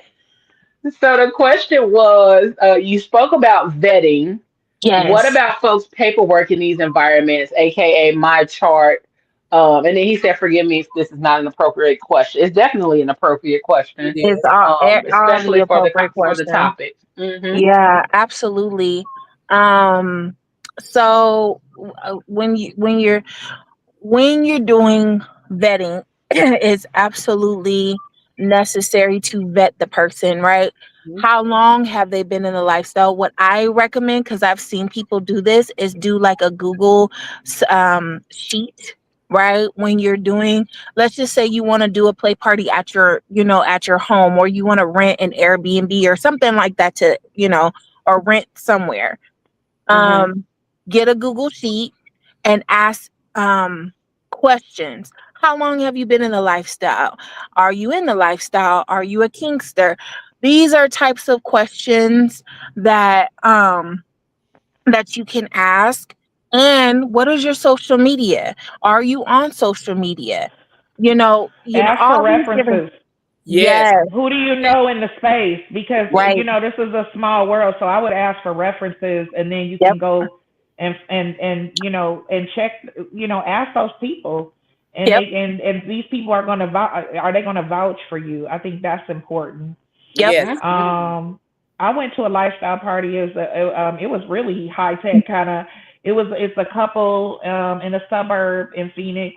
So the question was, you spoke about vetting. What yes, about folks' paperwork in these environments, aka my chart? And then he said, "Forgive me if this is not an appropriate question. It's definitely an appropriate question, It it's is. all the especially for appropriate for the question. topic." Hmm. Yeah, absolutely. Um, so when you're doing vetting, it's absolutely necessary to vet the person, right? Mhm. How long have they been in the lifestyle? What I recommend, because I've seen people do this, is do like a Google sheet, right? When you're doing, let's just say you want to do a play party at your home, or you want to rent an Airbnb or something like that or rent somewhere. Hmm. Um, get a Google sheet and ask questions. How long have you been in the lifestyle? Are you in the lifestyle? Are you a kinkster? These are types of questions that you can ask. And what is your social media? Are you on social media? Ask for All these different. references. Yes. Yes, Who do you know in the space? Because right. this is a small world, so I would ask for references, and then you Yep, can go and check. Ask those people, and yep, these people are going to are they going to vouch for you? I think that's important. yep. Yes. Mhm. I went to a lifestyle party. It was really high tech kind of. It's a couple in a suburb in Phoenix,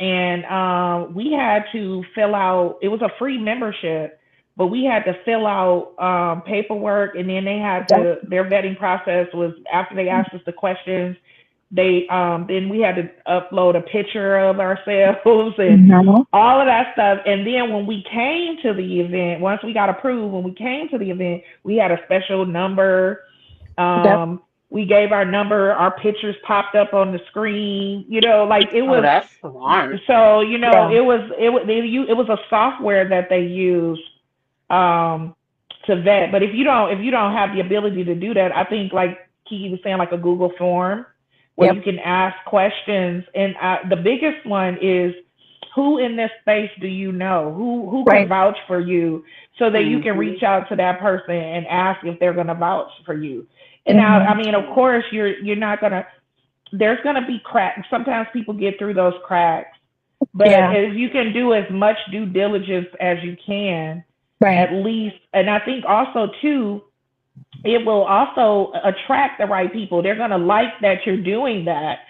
and we had to fill out. It was a free membership, but we had to fill out paperwork, and then they had Yep. to. Their vetting process was after they asked us the questions. They then we had to upload a picture of ourselves and Mhm. all of that stuff. And then when we came to the event, once we got approved, when we came to the event, we had a special number. Yep. Um, we gave our number, our pictures popped up on the screen. Like it Oh, was. that's smart. So Yeah. it was a software that they used um, to vet. But if you don't have the ability to do that, I think like Kiki was saying, like a Google form where Yep. you can ask questions. And the biggest one is, who in this space do you know? Who can Right. vouch for you, so that you can Mhm. reach out to that person and ask if they're going to vouch for you. And now, I Mhm. mean, of course, you're not gonna. There's gonna be cracks. Sometimes people get through those cracks, but Yeah. if you can do as much due diligence as you can, Right. at least. And I think also too, it will also attract the right people. They're going to like that you're doing that.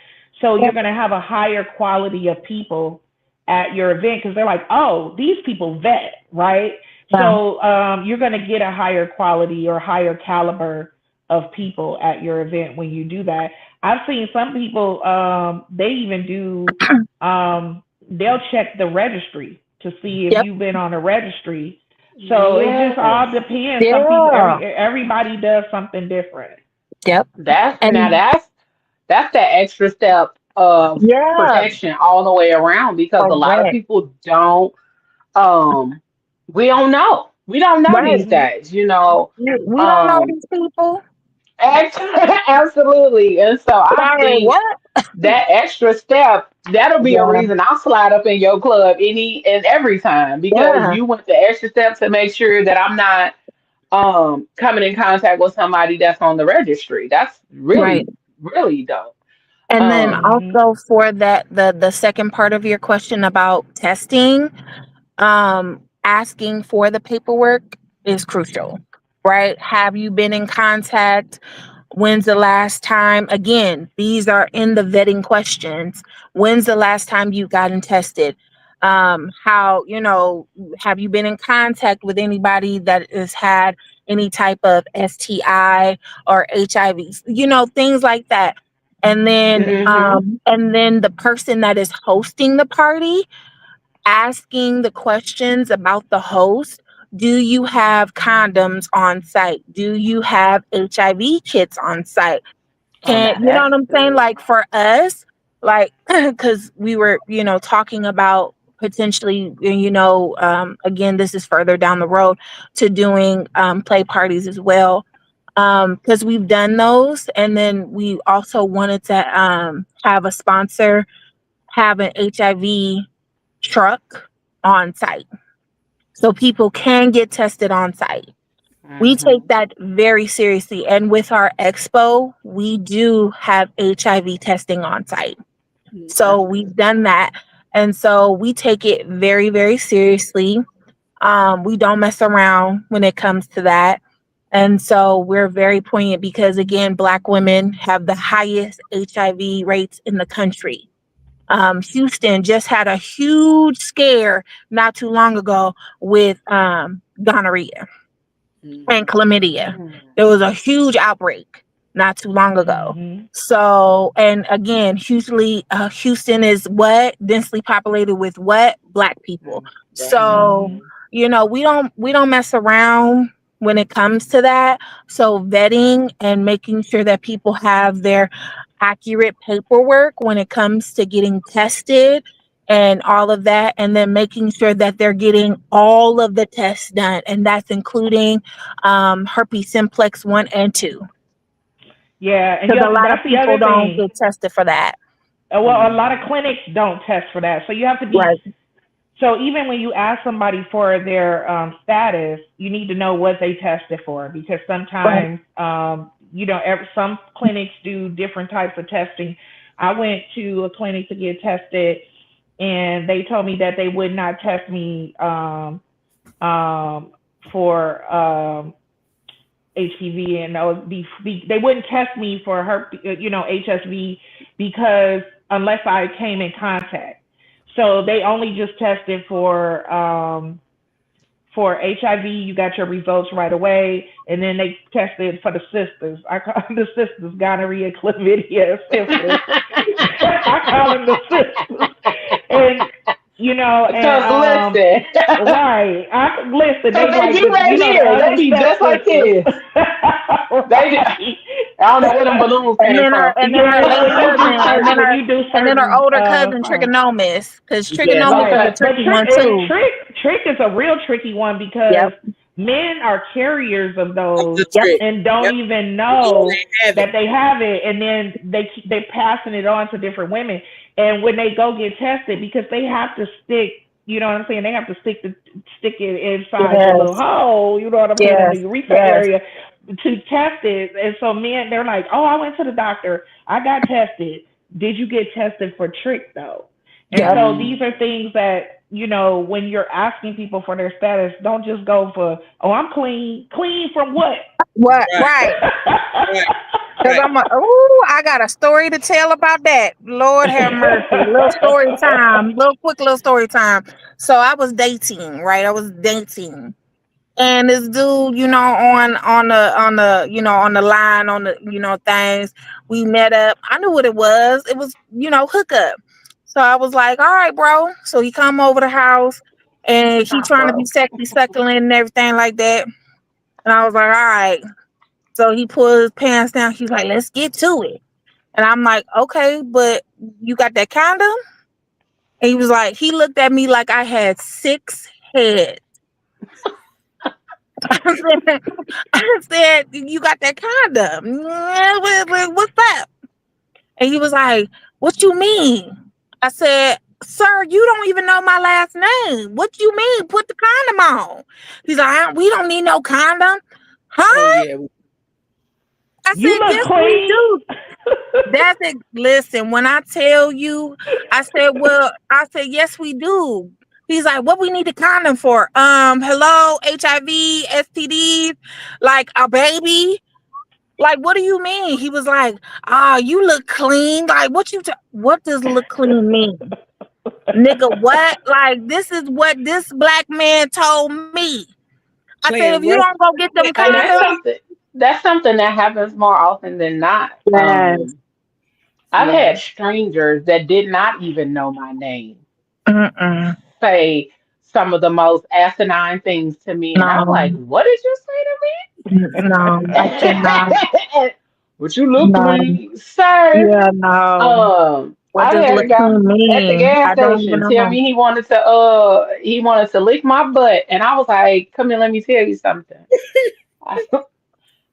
So you're Yep. going to have a higher quality of people at your event, because they're like, oh, these people vet, right? Yeah. So you're going to get a higher quality or higher caliber of people at your event when you do that. I've seen some people, they even do, they'll check the registry to see if Yep. you've been on a registry. So it just all Yes. depends. Some people, Yeah. everybody does something different. Yep. That's now And that's that extra step of yeah, protection all the way around because a lot of correct. people don't um we don't know. We don't know Right. these Mhm. days, you know. We don't know Um these people. Absolutely. And so I Like think what? that extra step, that'll be a Yeah. reason I'll slide up in your club any and every time because Yeah. you went the extra step to make sure that I'm not coming in contact with somebody that's on the registry. That's Right. really, really dope. And then Um Mhm. also for that, the second part of your question about testing, asking for the paperwork is crucial, right? Have you been in contact? When's the last time? Again, these are in the vetting questions. When's the last time you gotten tested? How, have you been in contact with anybody that has had any type of STI or HIV? Things like that. mhm. And then the person that is hosting the party, asking the questions about the host. Do you have condoms on site? Do you have HIV kits on site? Oh Can now you know that's what I'm saying? good. Like for us, like because we were, talking about potentially, again, this is further down the road to doing play parties as well. Because we've done those, and then we also wanted to have a sponsor have an HIV truck on site so people can get tested on site. We take Mhm. that very seriously. And with our expo, we do have HIV testing on site. So That's we've good. done that. And so we take it very, very seriously. We don't mess around when it comes to that. And so we're very poignant because, again, Black women have the highest HIV rates in the country. Houston just had a huge scare not too long ago with gonorrhea and Mhm. chlamydia. Mm. There was a huge outbreak not too long ago. Mhm. So, and again, Houston is what densely populated with what Black people. Mm. So, Definitely. Mhm. we don't mess around when it comes to that. So vetting and making sure that people have their accurate paperwork when it comes to getting tested and all of that, and then making sure that they're getting all of the tests done, and that's including herpes simplex 1 and 2, Yeah, and because a lot of that's the people other don't thing. get tested for that. Well, a lot of clinics don't test for that, so you have to be. Right. So even when you ask somebody for their status, you need to know what they tested for, because sometimes some clinics do different types of testing. I went to a clinic to get tested, and they told me that they would not test me for HPV, and they wouldn't test me for HSV, because unless I came in contact. So they only just tested for HIV. You got your results right away, and then they tested for the sisters. I call them the sisters: gonorrhea, chlamydia, syphilis. I call them the sisters, and listen. right. Listen, they They like be right the here. They ugly be just like stepsisters. this. I don't know where them balloons And came then from. her late cousin, When you do and then her certain older cousin trichomonas, because Yes. trichomonas is right, a but tricky one too. trick is a real tricky one, because Yep. men are carriers of Of those the Yep. trick. and don't Yep. even Oh, know they have that it. they have it, and then they passing it on to different women. And when they go get tested, because they have to stick, you know what I'm saying? They have to stick it inside your little Yes. hole, you know what I'm saying, in the Yes. urethra Yes. area to test it. And so men, they're like, oh, I went to the doctor, I got tested. Did you get tested for trick though? And Yep. so these are things that, when you're asking people for their status, don't just go for, oh, I'm clean. Clean from what? What? Right. Right. Right. Because Right. I got a story to tell about that. Lord have mercy. Little story time. Quick little story time. So I was dating, right? I was dating. And this dude, on the line, on the things, we met up. I knew what it was. It was, hookup. So I was like, all right, bro. So he come over the house and he Not trying to be bro. sexy, succulent and everything like that. And I was like, all right. So he pulled his pants down. He's like, let's get to it. And I'm like, okay, but you got that condom? And he was like, he looked at me like I had 6 heads. I said, you got that condom? Yeah, what's up? And he was like, what you mean? I said, sir, you don't even know my last name. What you mean? Put the condom on. He's like, we don't need no condom. Oh Huh? yeah. I You said, look yes, we clean. do. That's it. Listen, when I tell you, I said, yes, we do. He's like, what we need the condom for? Hello, HIV, STDs, like a baby. Like, what do you mean? He was like, you look clean. Like, what does look clean mean? Nigga, what? Like, this is what this black man told me. I said, if Playing you rough. don't go get them And that's condoms. something that happens more often than not. Yes. I've Yeah. had strangers that did not even know my name Mm-mm. say some of the most asinine things to me, and I'm No, like, "What did you no, say I cannot. to me?" But you look No. clean, sir. Yeah, no. What I does had a guy lacoon at the mean? gas I don't even station tell know. me he wanted to lick my butt, and I was like, "Come here, let me tell you something." I,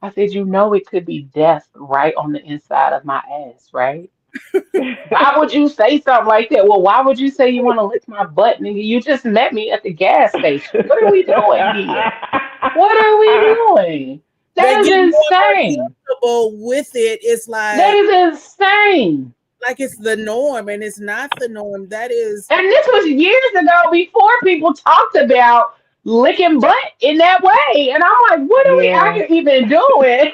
I said, it could be death right on the inside of my ass, right? Why would you say something like that? Well, why would you say you want to lick my butt, nigga? You just met me at the gas station. What are we doing here? What are we doing? They That is get more and more insane. comfortable with it. It's That like is insane. it's the norm, and it's not the norm. That is And this was years ago before people talked about licking butt in that way. And I'm like, what are we out Yeah. here even doing?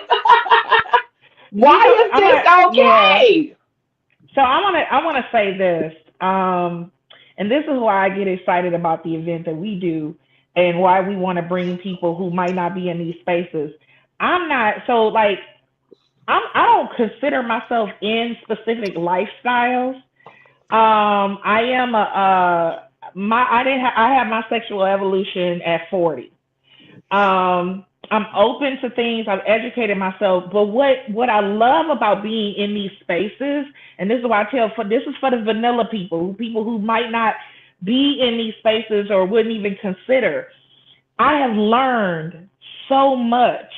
Why is this Yeah. okay? So I wanna say this, and this is why I get excited about the event that we do, and why we want to bring people who might not be in these spaces. I'm not so like I don't consider myself in specific lifestyles. I am I had my sexual evolution at 40. Um, I'm open to things. I've educated myself. But what I love about being in these spaces, and this is why I tell, this is for the vanilla people who might not be in these spaces or wouldn't even consider. I have learned so much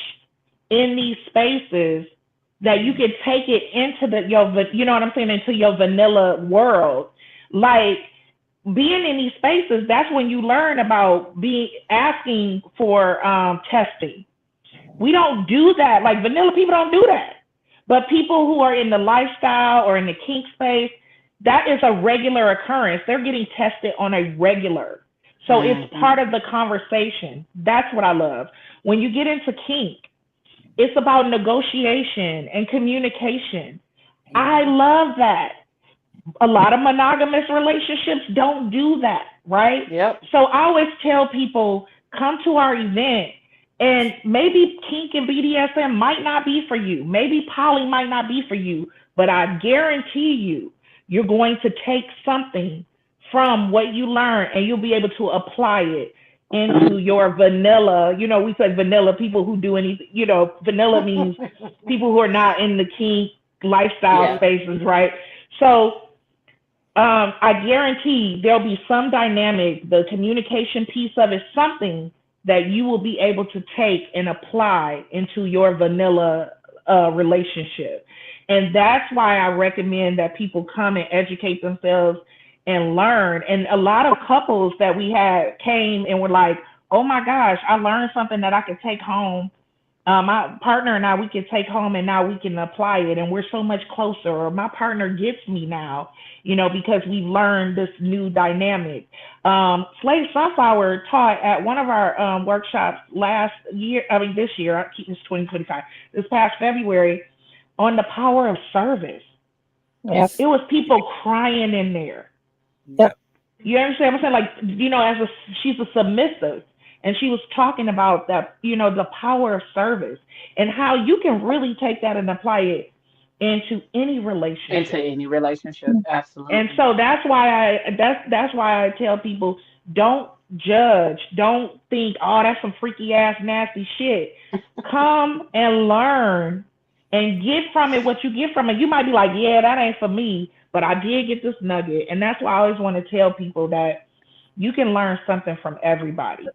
in these spaces that you can take it into you know what I'm saying, into your vanilla world. Like, being in these spaces, that's when you learn about asking for testing. We don't do that. Like, vanilla people don't do that. But people who are in the lifestyle or in the kink space, that is a regular occurrence. They're getting tested on a regular. So it's part of the conversation. That's what I love. When you get into kink, it's about negotiation and communication. I love that. A lot of monogamous relationships don't do that, right? Yep. So I always tell people, come to our event, and maybe kink and BDSM might not be for you. Maybe poly might not be for you, but I guarantee you're going to take something from what you learn, and you'll be able to apply it into your vanilla. You know, we say vanilla, people who do anything, you know, vanilla means people who are not in the kink lifestyle spaces, right? So I guarantee there'll be some dynamic, the communication piece of it, something that you will be able to take and apply into your vanilla relationship. And that's why I recommend that people come and educate themselves and learn. And a lot of couples that we had came and were like, oh my gosh, I learned something that I could take home. My partner and I, we can take home, and now we can apply it, and we're so much closer. Or my partner gets me now, you know, because we've learned this new dynamic. Slave Sunflower taught at one of our workshops this year, I keep this 2025, this past February, on the power of service. Yes. It was people crying in there. Yep. You understand what I'm saying? Like, you know, she's a submissive. And she was talking about that, you know, the power of service and how you can really take that and apply it into any relationship. Absolutely. And so that's why I tell people, don't judge, don't think, oh, that's some freaky ass nasty shit. Come and learn and get from it what you get from it. You might be like, yeah, that ain't for me, but I did get this nugget. And that's why I always want to tell people that you can learn something from everybody.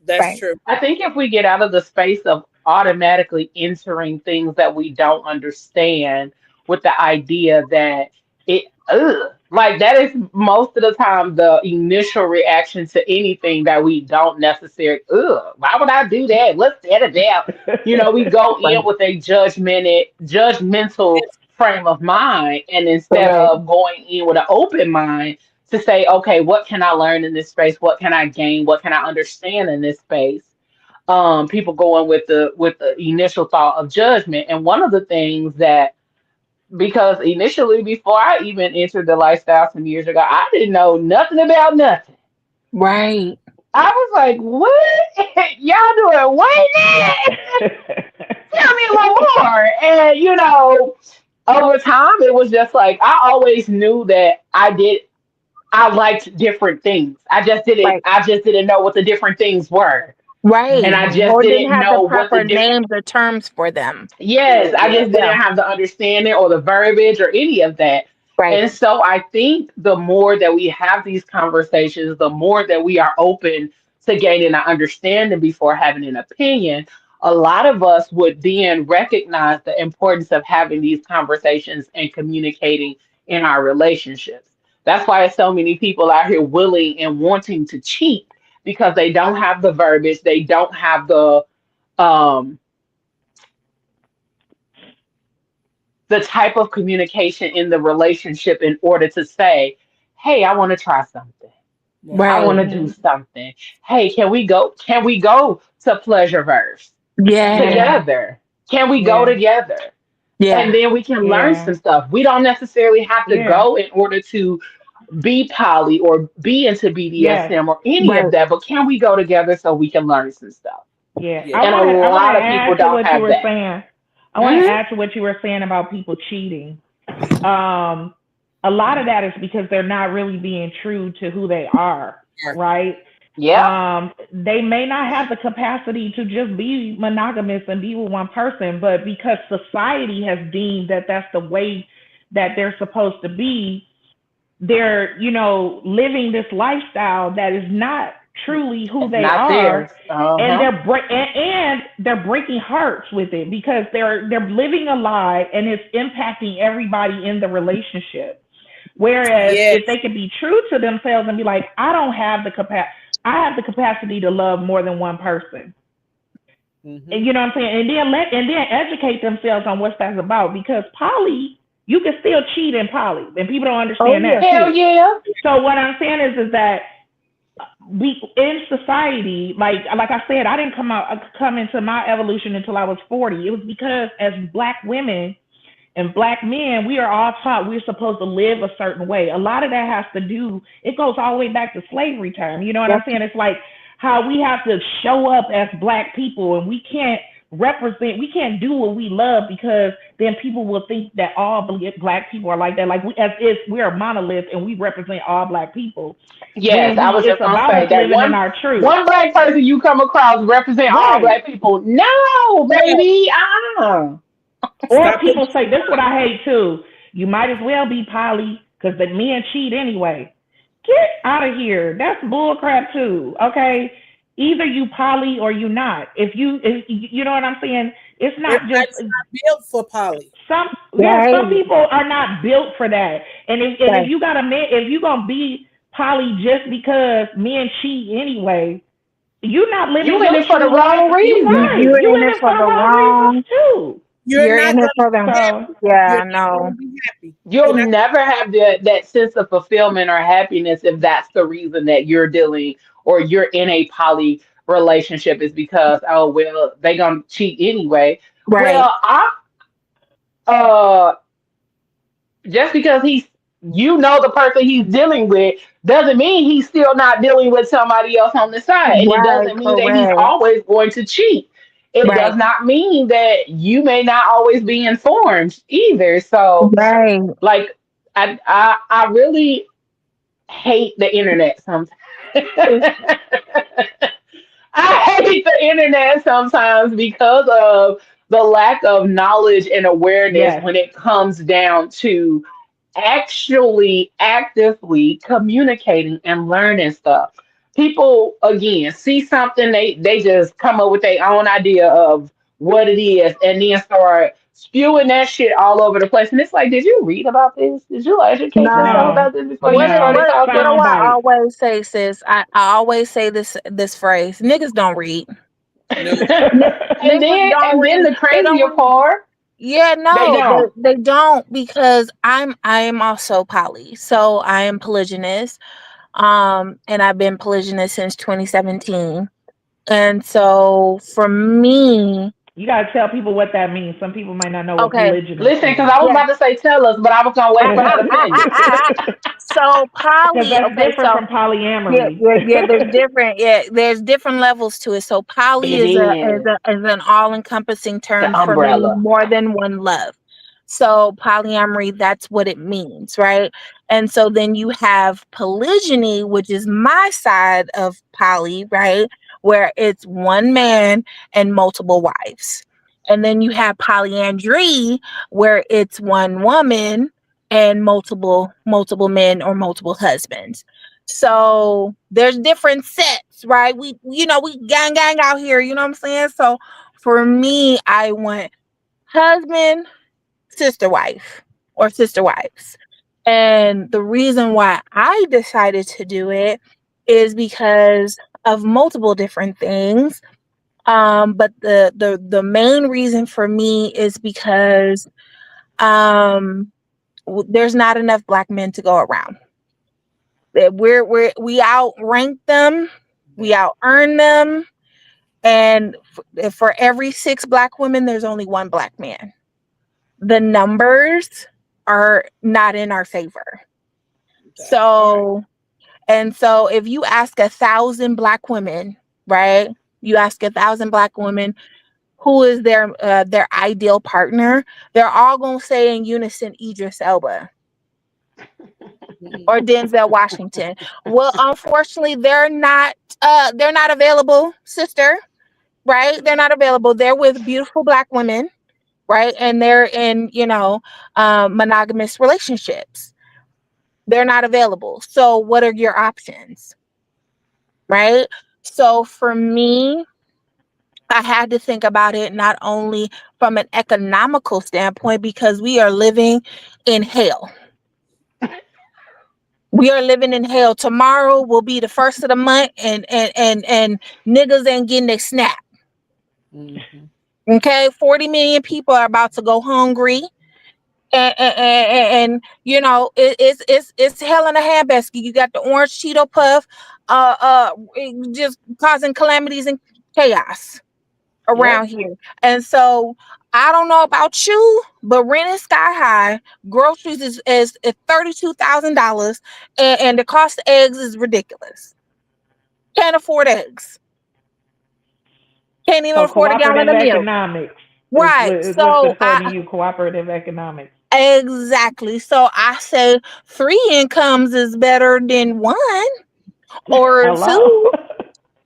That's true. I think if we get out of the space of automatically entering things that we don't understand with the idea that like that is most of the time the initial reaction to anything that we don't necessarily, why would I do that? Let's set it down. You know, we go in with a judgmental frame of mind, and instead of going in with an open mind to say, okay, what can I learn in this space? What can I gain? What can I understand in this space? People go in with the initial thought of judgment. And one of the things that, because initially before I even entered the lifestyle some years ago, I didn't know nothing about nothing. Right. I was like, what? Y'all doing what now? Tell me a little more. And you know, over time it was just like I always knew that I liked different things. I just didn't know what the different things were. Right. And I just Or didn't didn't have the know what the proper different. names or terms for them. Yes, I just didn't have the understanding or the verbiage or any of that. Right. And so I think the more that we have these conversations, the more that we are open to gaining an understanding before having an opinion, a lot of us would then recognize the importance of having these conversations and communicating in our relationships. That's why so many people out here willing and wanting to cheat, because they don't have the verbiage, they don't have um the type of communication in the relationship in order to say, hey, I want to try something. I Right. want to do something. Hey, can we go to Pleasureverse Yeah. together? Can we go Yeah. together? Yeah. And then we can learn Yeah. some stuff. We don't necessarily have to Yeah. go in order to be poly or be into Yes. BDSM or any of Right. that, but can we go together so we can learn some stuff? Yeah. Yeah. And a I want lot to of people add to don't what you have were that. saying. I want to Mhm. add to what you were saying about people cheating. A lot of that is because they're not really being true to who they are, Yeah. right? Yeah. They may not have the capacity to just be monogamous and be with one person, but because society has deemed that that's the way that they're supposed to be, they're, living this lifestyle that is not truly who It's they not theirs. are, and Uh-huh. they're breaking hearts with it because they're living a lie and it's impacting everybody in the relationship. Whereas Yes. if they could be true to themselves and be like, I have the capacity to love more than one person. Mm-hmm. And you know what I'm saying? And then educate themselves on what that's about, because poly, you can still cheat in poly, and people don't Oh understand yeah. that Hell too. yeah. So what I'm saying is that we in society, like I said, I didn't come into my evolution until I was 40. It was because as black women and black men, we are all taught we're supposed to live a certain way. A lot of that has to do, it goes all the way back to slavery time. You know what I'm Yep. saying? It's like how we have to show up as black people, and we can't do what we love, because then people will think that all black people are like that. Like as if we're a monolith and we represent all black people. Yes, When I was it's just gonna about say us that living in one our truth. one black person you come across represent all Right. black people. No, baby. Or Stop people it. say, this is what I hate too. You might as well be poly because the men cheat anyway. Get out of here. That's bullcrap too. Okay. Either you poly or you not. If you know what I'm saying? It's not just Everybody's not built for poly. some. Yeah, Right. some people are not built for that. And if Right. you got a man, if you gonna be poly just because men cheat anyway, you not living You in your it for the true life. wrong You reason. right. You're You in in it it for for the the wrong reasons wrong. too. You're You're not in it gonna for be the. So happy. Yeah, You're I not know. gonna be happy. You're You'll not. never have that sense of fulfillment or happiness if that's the reason that you're dealing or you're in a poly relationship is because, oh well, they gonna cheat anyway. Right. Well, I uh just because the person he's dealing with doesn't mean he's still not dealing with somebody else on the side, and it Right. doesn't mean that he's Correct. always going to cheat. It Right. does not mean that you may not always be informed either. So Right. like I really hate the internet sometimes. I hate the internet sometimes because of the lack of knowledge and awareness yes. when it comes down to actually actively communicating and learning stuff. People again see something, they just come up with their own idea of what it is and then start spewing that shit all over the place. And it's like, did you read about this? Did you educate yourself No. No. about this before you What do- started No. what what talking? do Sound I bite. always say, sis? I always say this phrase. Niggas don't read. No. Ni- and Niggas then don't and then read. the They don't crazier read. part, Yeah, they no, don't. they don't, because I am also poly. So I am polygynous. And I've been polygynous since 2017. And so for me, You gotta tell people what that means. Some people might not know what okay, polygynous Listen, because means. I was yeah. about to say tell us, but I was gonna wait for her to finish. So Because poly, that's okay, different so from yeah, polyamory. yeah, there's different levels to it. So poly It is is is an all-encompassing the term for meaning umbrella. more than one love. So polyamory, that's what it means, right? And so then you have polygyny, which is my side of poly, right? Where it's one man and multiple wives. And then you have polyandry, where it's one woman and multiple men or multiple husbands. So there's different sets, right? We gang out here, you know what I'm saying? So for me, I want husband, sister wife, or sister wives. And the reason why I decided to do it is because of multiple different things. But the main reason for me is because there's not enough black men to go around. We outrank them, we out earn them, and for every 6 black women, there's only one black man. The numbers are not in our favor. That part. So, and so if you ask 1,000 black women, right? You ask 1,000 black women who is their ideal partner, they're all gonna say in unison Idris Elba. or Denzel Washington. Well, unfortunately, they're not available, sister, right? They're not available. They're with beautiful black women, right? And they're in, monogamous relationships. They're not available. So what are your options? Right? So for me, I had to think about it not only from an economical standpoint, because we are living in hell. We are living in hell. Tomorrow will be the first of the month, and niggas ain't getting their snap. Okay, 40 million people are about to go hungry, and it's hell in a handbasket. You got the orange Cheeto puff, just causing calamities and chaos around here. And so I don't know about you, but rent is sky high. Groceries is $32,000, and the cost of eggs is ridiculous. Can't afford eggs. Can't even So afford a gallon cooperative of milk. economics Right. is what's So important to you. Cooperative economics. exactly. So I say 3 incomes is better than 1 or Hello. 2.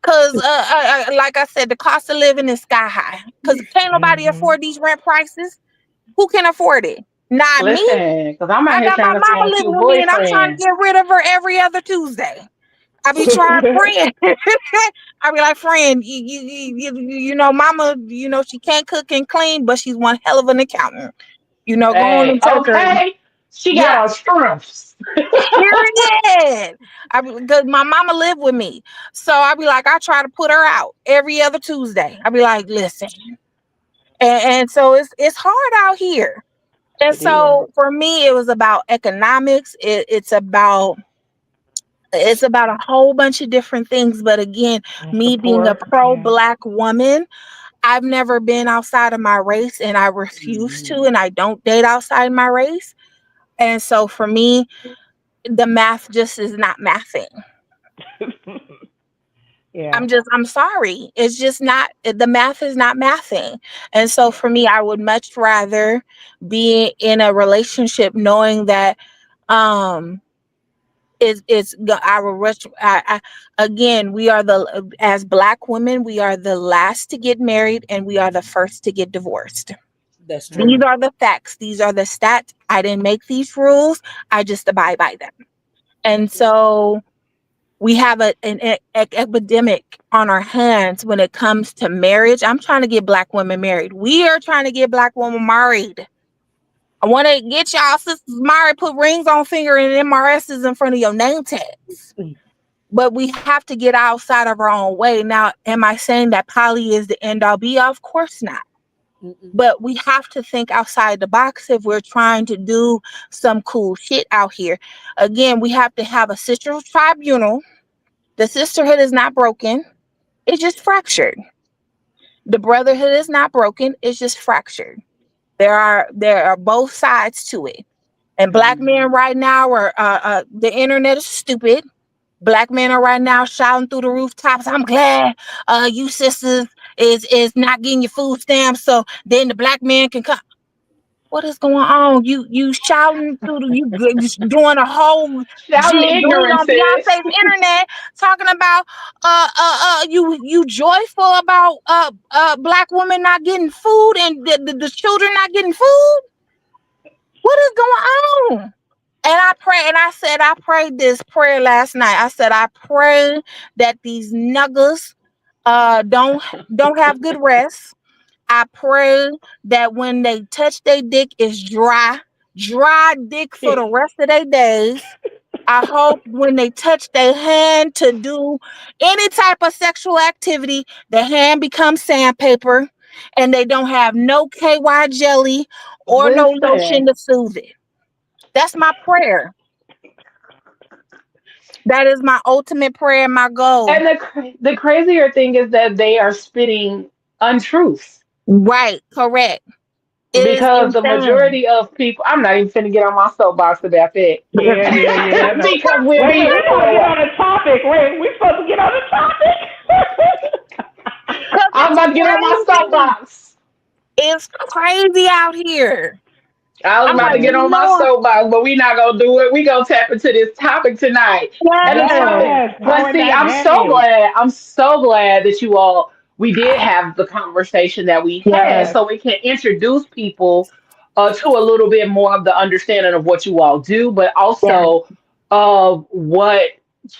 Cause like I said, the cost of living is sky high. Cause can't nobody afford these rent prices. Who can afford it? Not me. Listen, because I'm out I here got my trying to mama find living cute with me, and I'm trying to boyfriends. get rid of her every other Tuesday. I be trying praying. I be like, friend, mama, she can't cook and clean, but she's one hell of an accountant. Go on Hey, and take her. okay. She got Yeah, our strengths. period. Because my mama lived with me, so I be like, I try to put her out every other Tuesday. I be like, listen, and so it's hard out here. And It is. so for me, it was about economics. It's about a whole bunch of different things. But again, And me being a support. Yeah. pro-black woman, I've never been outside of my race, and I refuse to, Mhm. and I don't date outside my race. And so for me, the math just is not mathing. Yeah. I'm sorry. It's just not, the math is not mathing. And so for me, I would much rather be in a relationship knowing that um I will rush. Again, we are as black women, we are the last to get married and we are the first to get divorced. That's true. These are the facts. These are the stats. I didn't make these rules. I just abide by them. And so we have an epidemic on our hands when it comes to marriage. I'm trying to get black women married. We are trying to get black women married. I want to get y'all sisters married, put rings on finger and MRSs in front of your name tags. But we have to get outside of our own way. Now, am I saying that poly is the end all be all? Of course not. But we have to think outside the box if we're trying to do some cool shit out here. Again, we have to have a sister tribunal. The sisterhood is not broken. It's just fractured. The brotherhood is not broken. It's just fractured. There are both sides to it. And black men right now are the internet is stupid. Black men are right now shouting through the rooftops. I'm glad you sisters is not getting your food stamps, so then the black man can come. What is going on? You shouting through just doing a whole Shouting jig on ignorances. Beyonce's internet, talking about you joyful about black women not getting food and the children not getting food. What is going on? And I pray, and I prayed this prayer last night. I said, I pray that these niggas don't have good rest. I pray that when they touch their dick is dry dick for the rest of their days. I hope when they touch their hand to do any type of sexual activity, the hand becomes sandpaper and they don't have no KY jelly or no lotion Listen. to soothe it. That's my prayer. That is my ultimate prayer and my goal. And the crazier thing is that they are spitting untruths Right, correct. It is because the insane. majority of people, I'm not even finna get on my soapbox about that Yeah. No. because we'll Wait, be we here supposed for to a get while. on the topic. Wait, we supposed to get on the topic. Because I'm it's about to get on my crazy. soapbox. It's crazy out here. I was I'm about to like, get you on Mhm. my know, soapbox, but we not gonna do it. We gonna tap into this topic tonight. And the yes, topic, Yes, but power see, I'm so dynamics. glad. I'm so glad that you all we did have the conversation that we had, yes, so we can introduce people to a little bit more of the understanding of what you all do, but yes. also of what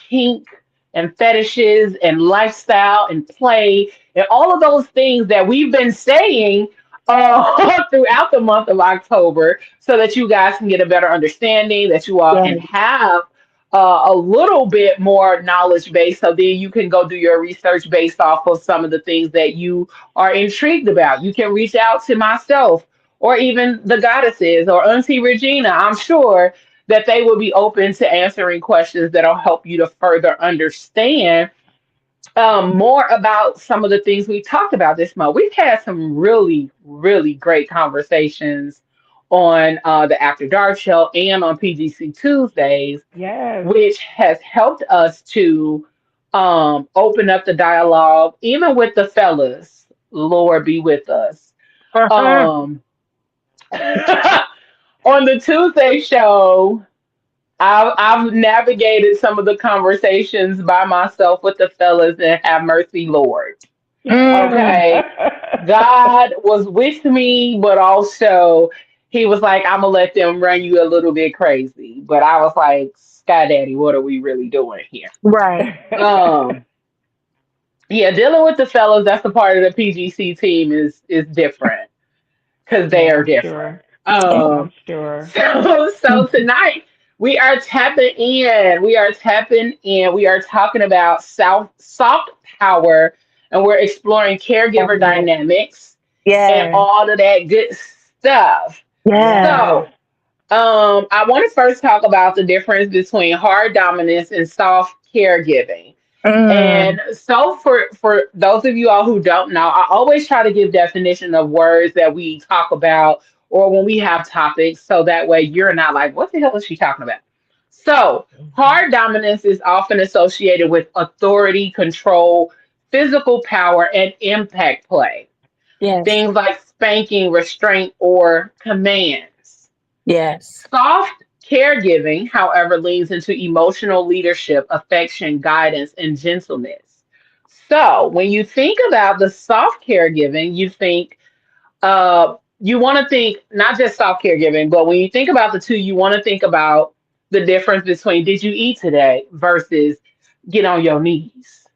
kink and fetishes and lifestyle and play and all of those things that we've been saying throughout the month of October so that you guys can get a better understanding, that you all can Yes. have a little bit more knowledge base. So then you can go do your research based off of some of the things that you are intrigued about. You can reach out to myself or even the goddesses or Auntie Regina. I'm sure that they will be open to answering questions that'll help you to further understand more about some of the things we talked about this month. We've had some really, really great conversations on the After Dark show and on PGC Tuesdays, Yes. which has helped us to open up the dialogue, even with the fellas. Lord be with us. Uh-huh. Um, on the Tuesday show, I've navigated some of the conversations by myself with the fellas and have mercy, Lord. Mm, Okay. God was with me, but also he was like, I'm gonna let them run you a little bit crazy. But I was like, Sky Daddy, what are we really doing here? right. Um, yeah, dealing with the fellas, that's the part of the PGC team is different because they Yeah, are I'm different. sure. Um, I'm sure. so tonight we are tapping in. We are tapping in. We are talking about soft power, and we're exploring caregiver Yes. dynamics and Yes. all of that good stuff. Yes. Yes. So, I want to first talk about the difference between hard dominance and soft caregiving. Mm, And so for those of you all who don't know, I always try to give definition of words that we talk about or when we have topics so that way you're not like, what the hell is she talking about? So, hard dominance is often associated with authority, control, physical power, and impact play. yes. Things like spanking, restraint, or commands. Yes. Soft caregiving, however, leans into emotional leadership, affection, guidance, and gentleness. So when you think about the soft caregiving, you want to think not just soft caregiving, but when you think about the two, you want to think about the difference between did you eat today versus get on your knees.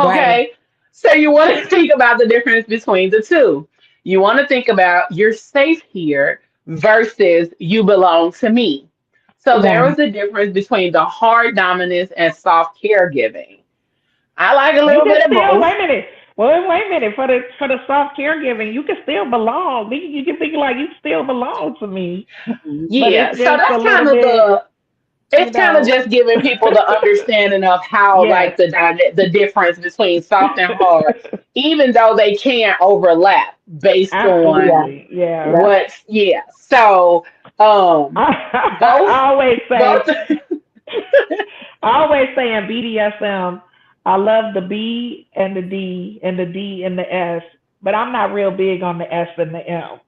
Right. Okay. So you want to think about the difference between the two. You want to think about you're safe here versus you belong to me. So there Right. was a difference between the hard dominance and soft caregiving. I like a You little can bit of still both. wait a minute. Well, wait a minute. For the soft caregiving, you can still belong. You can think like you still belong to me, but Yeah. it's So just a that's kind little of bit, you it's kind of know. just giving people the understanding of how Yes, like the difference between soft and hard, even though they can overlap based on Yeah. absolutely. Yeah. Yeah. what yeah. So both I always both say, I always say in BDSM, I love the B and the D and the D and the S, but I'm not real big on the S and the M.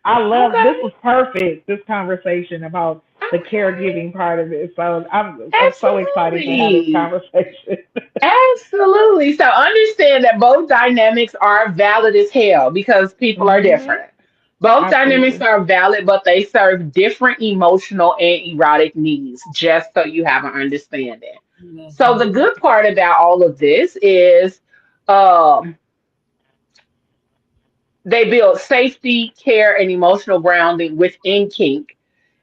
I love this okay. was perfect. This conversation about the Okay. caregiving part of it. So I'm so excited to have this Absolutely. conversation. Absolutely. So understand that both dynamics are valid as hell because people are Mhm. different. Both dynamics Absolutely. are valid, but they serve different emotional and erotic needs, just so you have an understanding. So the Mhm. good part about all of this is um, they build safety, care, and emotional grounding within kink,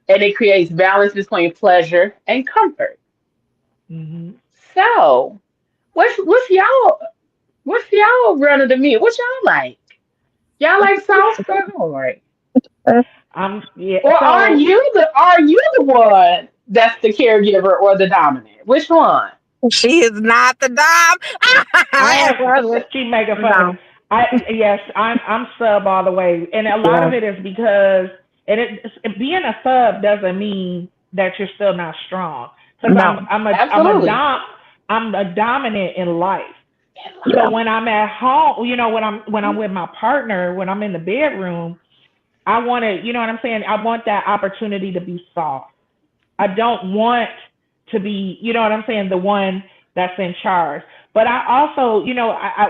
and it creates balance between pleasure and comfort. Mhm. So, what's y'all running to me? What y'all like? Y'all like soft or hard? Yeah. Or are So you the one that's the caregiver or the dominant? Which one? She is not the dom. I I am. wasn't. Keep making fun of me. No. Yes, I'm sub all the way, and a lot Yeah. of it is because being a sub doesn't mean that you're still not strong. Because No. I'm Absolutely. a dominant in life. So Yeah. when I'm at home, when I'm with my partner, when I'm in the bedroom, I want to, you know what I'm saying? I want that opportunity to be soft. I don't want to be, you know what I'm saying, the one that's in charge. But I also,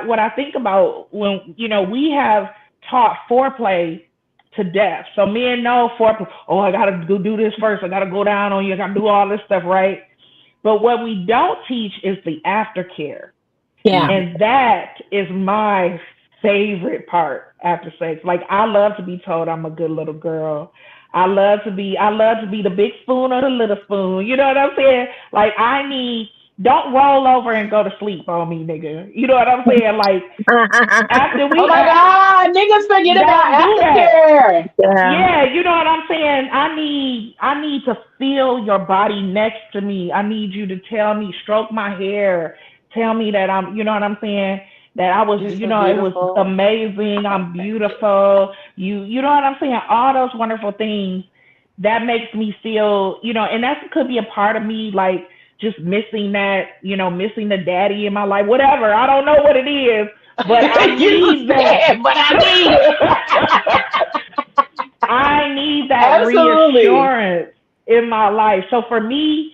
what I think about when, we have taught foreplay to death. So men know foreplay. Oh, I gotta go do this first. I gotta go down on you. I gotta do all this stuff, right? But what we don't teach is the aftercare. Yeah. And that is my favorite part after sex. Like I love to be told I'm a good little girl. I love to be the big spoon or the little spoon. You know what I'm saying? Like don't roll over and go to sleep on me, nigga. You know what I'm saying? Like after Oh we my God, niggas forget about don't do that. aftercare. Yeah. Yeah, you know what I'm saying? I need to feel your body next to me. I need you to tell me, stroke my hair, tell me that I'm, you know what I'm saying? That I was, You're so it was beautiful. amazing. I'm beautiful. You know what I'm saying? All those wonderful things that makes me feel, and that could be a part of me, like just missing that, missing the daddy in my life, whatever. I don't know what it is, but I You need said, but I need it. that. I need that Absolutely. reassurance in my life. So for me,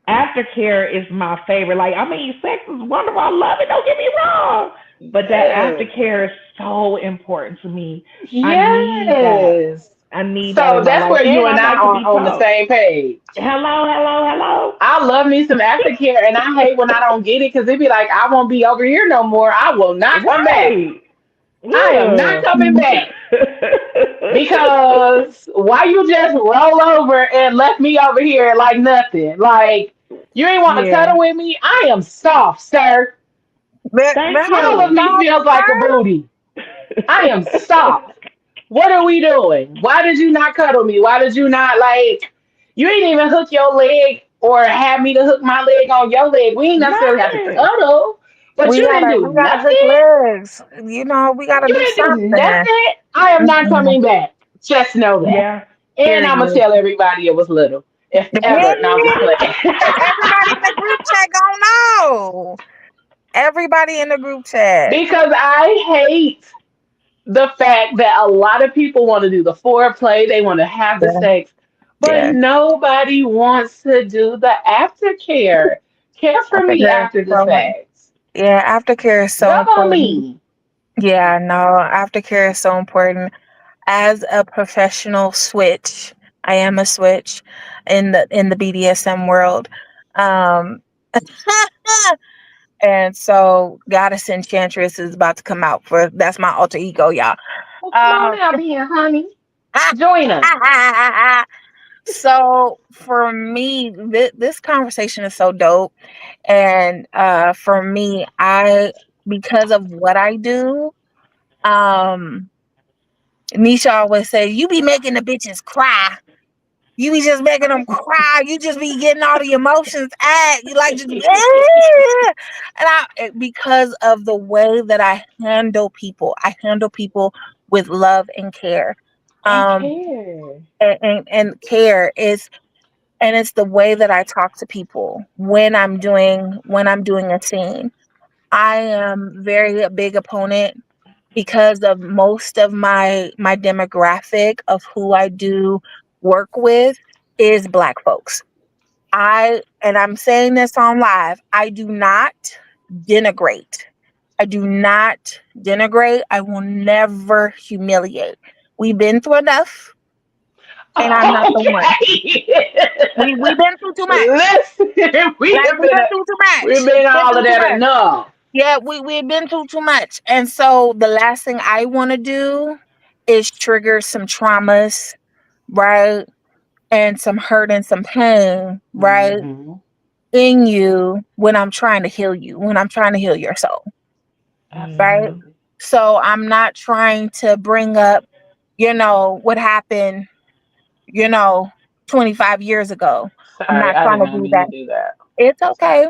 aftercare is my favorite. Like, I mean, sex is wonderful. I love it. Don't get me wrong. But that Yeah. aftercare is so important to me. I need that. Yes. I need that So in my that's life. where you And and I I like to are be on the told, same page. hello, hello, hello. I love me some aftercare, and I hate when I don't get it because it be like, I won't be over here no more. I will not come back. Right. I am not Yeah. coming back because why you just roll over and left me over here like nothing? Like, you ain't want to Yeah. cuddle with me? I am soft, sir. Thank All of you. me feels like a booty. I am soft. What are we doing? Why did you not cuddle me? Why did you not like? You ain't even hook your leg or have me to hook my leg on your leg. We ain't necessarily have to Right. cuddle, but We you didn't gotta do we gotta hook nothing. legs. We gotta You do didn't do something. nothing. I am not Mm-mm. coming back. Just know that. Yeah. And I'm gonna Period. tell everybody it was little, if ever. No, I'm just playing. Everybody in the group chat gonna know. Everybody in the group chat. Because I hate the fact that a lot of people want to do the foreplay, they want to have the Yeah, sex, but yeah. nobody wants to do the aftercare. Care for me Aftercare is after the so sex. yeah, aftercare is so Love on important. me. Yeah, no, aftercare is so important. As a professional switch, I am a switch in the BDSM world. Um and so Goddess Enchantress is about to come out for that's my alter ego, y'all. Well, come on Um out here, honey. Join us. so for me, this conversation is so dope. And for me, I because of what I do, um, Nisha always say, "You be making the bitches cry. You be just making them cry. You just be getting all the emotions out. You like just and because of the way that I handle people with love and care, And um, care. and care is and it's the way that I talk to people when I'm doing a scene. I am very a big opponent because of most of my demographic of who I do work with is Black folks. I'm saying this on live. I do not denigrate. I do not denigrate. I will never humiliate. We've been through enough, and I'm not the one. Okay. We've been through too much. Listen, we Like have we've been been through too we've much. been Been all of through too that much. enough. Yeah, we've been through too much. And so the last thing I want to do is trigger some traumas, right? And some hurt and some pain, right? Hmm. In you when I'm trying to heal you, when I'm trying to heal your soul, right? Mhm. Absolutely. So I'm not trying to bring up, what happened, you know, 25 years ago. I'm Sorry, not I trying did to not do mean that. to do that. It's okay.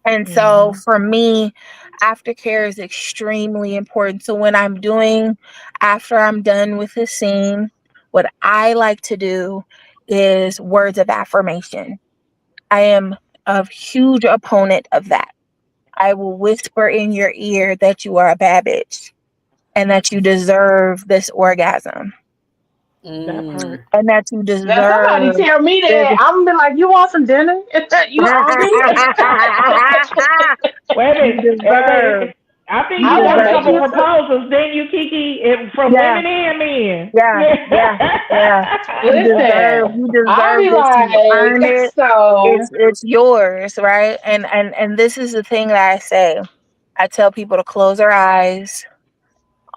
And so Mhm. for me, aftercare is extremely important. So after I'm done with the scene, what I like to do is words of affirmation. I am a huge opponent of that. I will whisper in your ear that you are a bad bitch and that you deserve this orgasm That part. and that you Now somebody deserve tell me that, this. I'm gonna be like, you want some dinner? You hungry? Wait a You minute. deserve. I think You I you got will a make couple deserve. you some. proposals, didn't you, Kiki? From Yeah, women and men. yeah, yeah, yeah. Listen, You I'll deserve be this. You earned like, it. so It's yours, right? And this is the thing that I say. I tell people to close their eyes,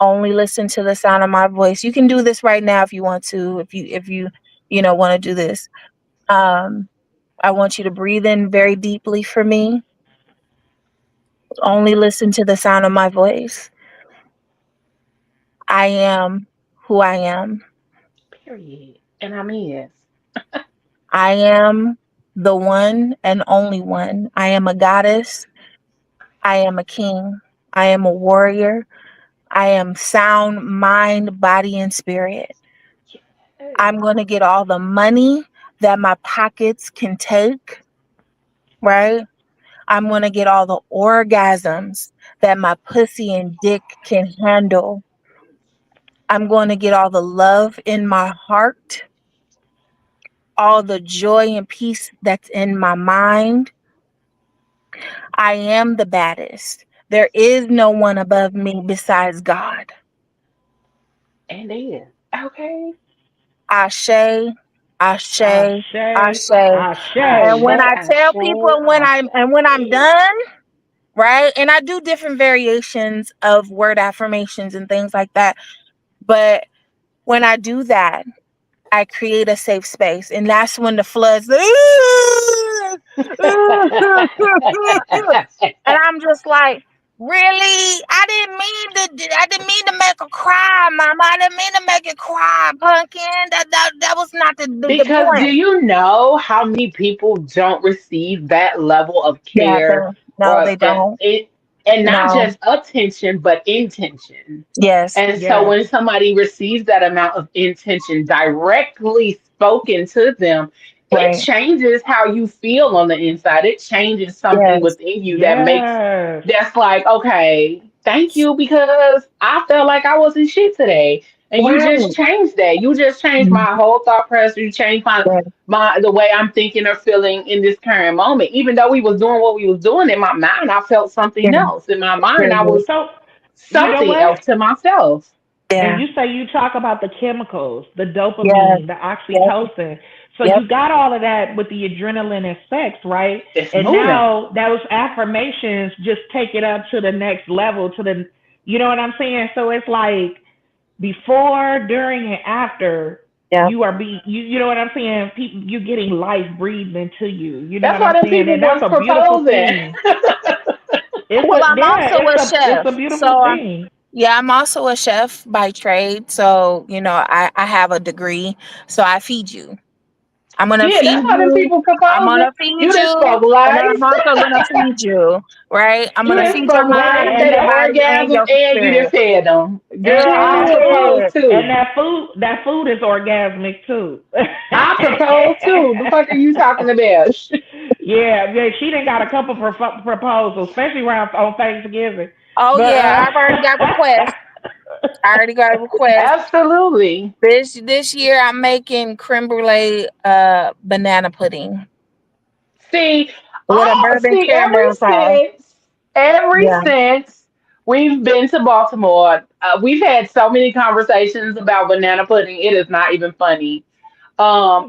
only listen to the sound of my voice. You can do this right now if you want to, if you want to do this. Um, I want you to breathe in very deeply for me. Only listen to the sound of my voice. I am who I am. period. And I'm is. I am the one and only one. I am a goddess. I am a king. I am a warrior. I am sound mind, body, and spirit. Yes. I'm going to get all the money that my pockets can take, right? I'm going to get all the orgasms that my pussy and dick can handle. I'm going to get all the love in my heart, all the joy and peace that's in my mind. I am the baddest. There is no one above me besides God. And is. Okay. Ashe, Ashe, Ashe, Ashe. And Ashe. when Ashe, I tell ashe, people when I'm ashe. done, right? And I do different variations of word affirmations and things like that. But when I do that, I create a safe space. And that's when the floods and I'm just like, really? I didn't mean to make her cry, mama. I didn't mean to make it cry, pumpkin. That was not the Because do point. you know how many people don't receive that level of Yeah, care no, or they don't. and not No. just attention but intention? Yes. And so Yes. when somebody receives that amount of intention directly spoken to them, it Right. changes how you feel on the inside. It changes something Yes. within you that makes Yes. that's like, okay, thank you because I felt like I wasn't shit today. And you just Right. changed that. You just changed Mhm. my whole thought process. You changed Yeah. my the way I'm thinking or feeling in this current moment. Even though we was doing what we was doing in my mind, I felt something Yeah. else. In my mind, I Period. was So, you know something what? else to myself. And Yeah. you say you talk about the chemicals, the Yes. dopamine, the Yep. oxytocin. So Yep. you got all of that with the adrenaline and sex, right? It's And moving. now those affirmations just take it up to the next level, you know what I'm saying? So it's like before, during, and after Yep. you know what I'm saying? People, you getting life breathed into you. You know That's what why I'm them saying? people And that's was a beautiful proposing. thing. Well, I'm also a It's chef. a beautiful So thing. yeah, I'm also a chef by trade. So, I have a degree. So I feed you. I'm gonna Yeah, that's feed why them you. people I'm proposing. gonna feed You just you, spoke and then life. I'm also gonna feed you, right? I'm You gonna just feed your spoke Wait a minute, life, mind, and your say that body, and orgasm, your and you spirit. just fed them. Girl, and I that propose Period. and too. that food is orgasmic too. I propose too. The fuck are you talking about? Yeah, yeah, she done got a couple proposals, especially around on Thanksgiving. Oh But yeah, I've already got requests. I already got a request. Absolutely. This year I'm making creme brulee banana pudding See, with a bourbon see, caramel sauce. ever Yeah. since we've been to Baltimore, we've had so many conversations about banana pudding. It is not even funny.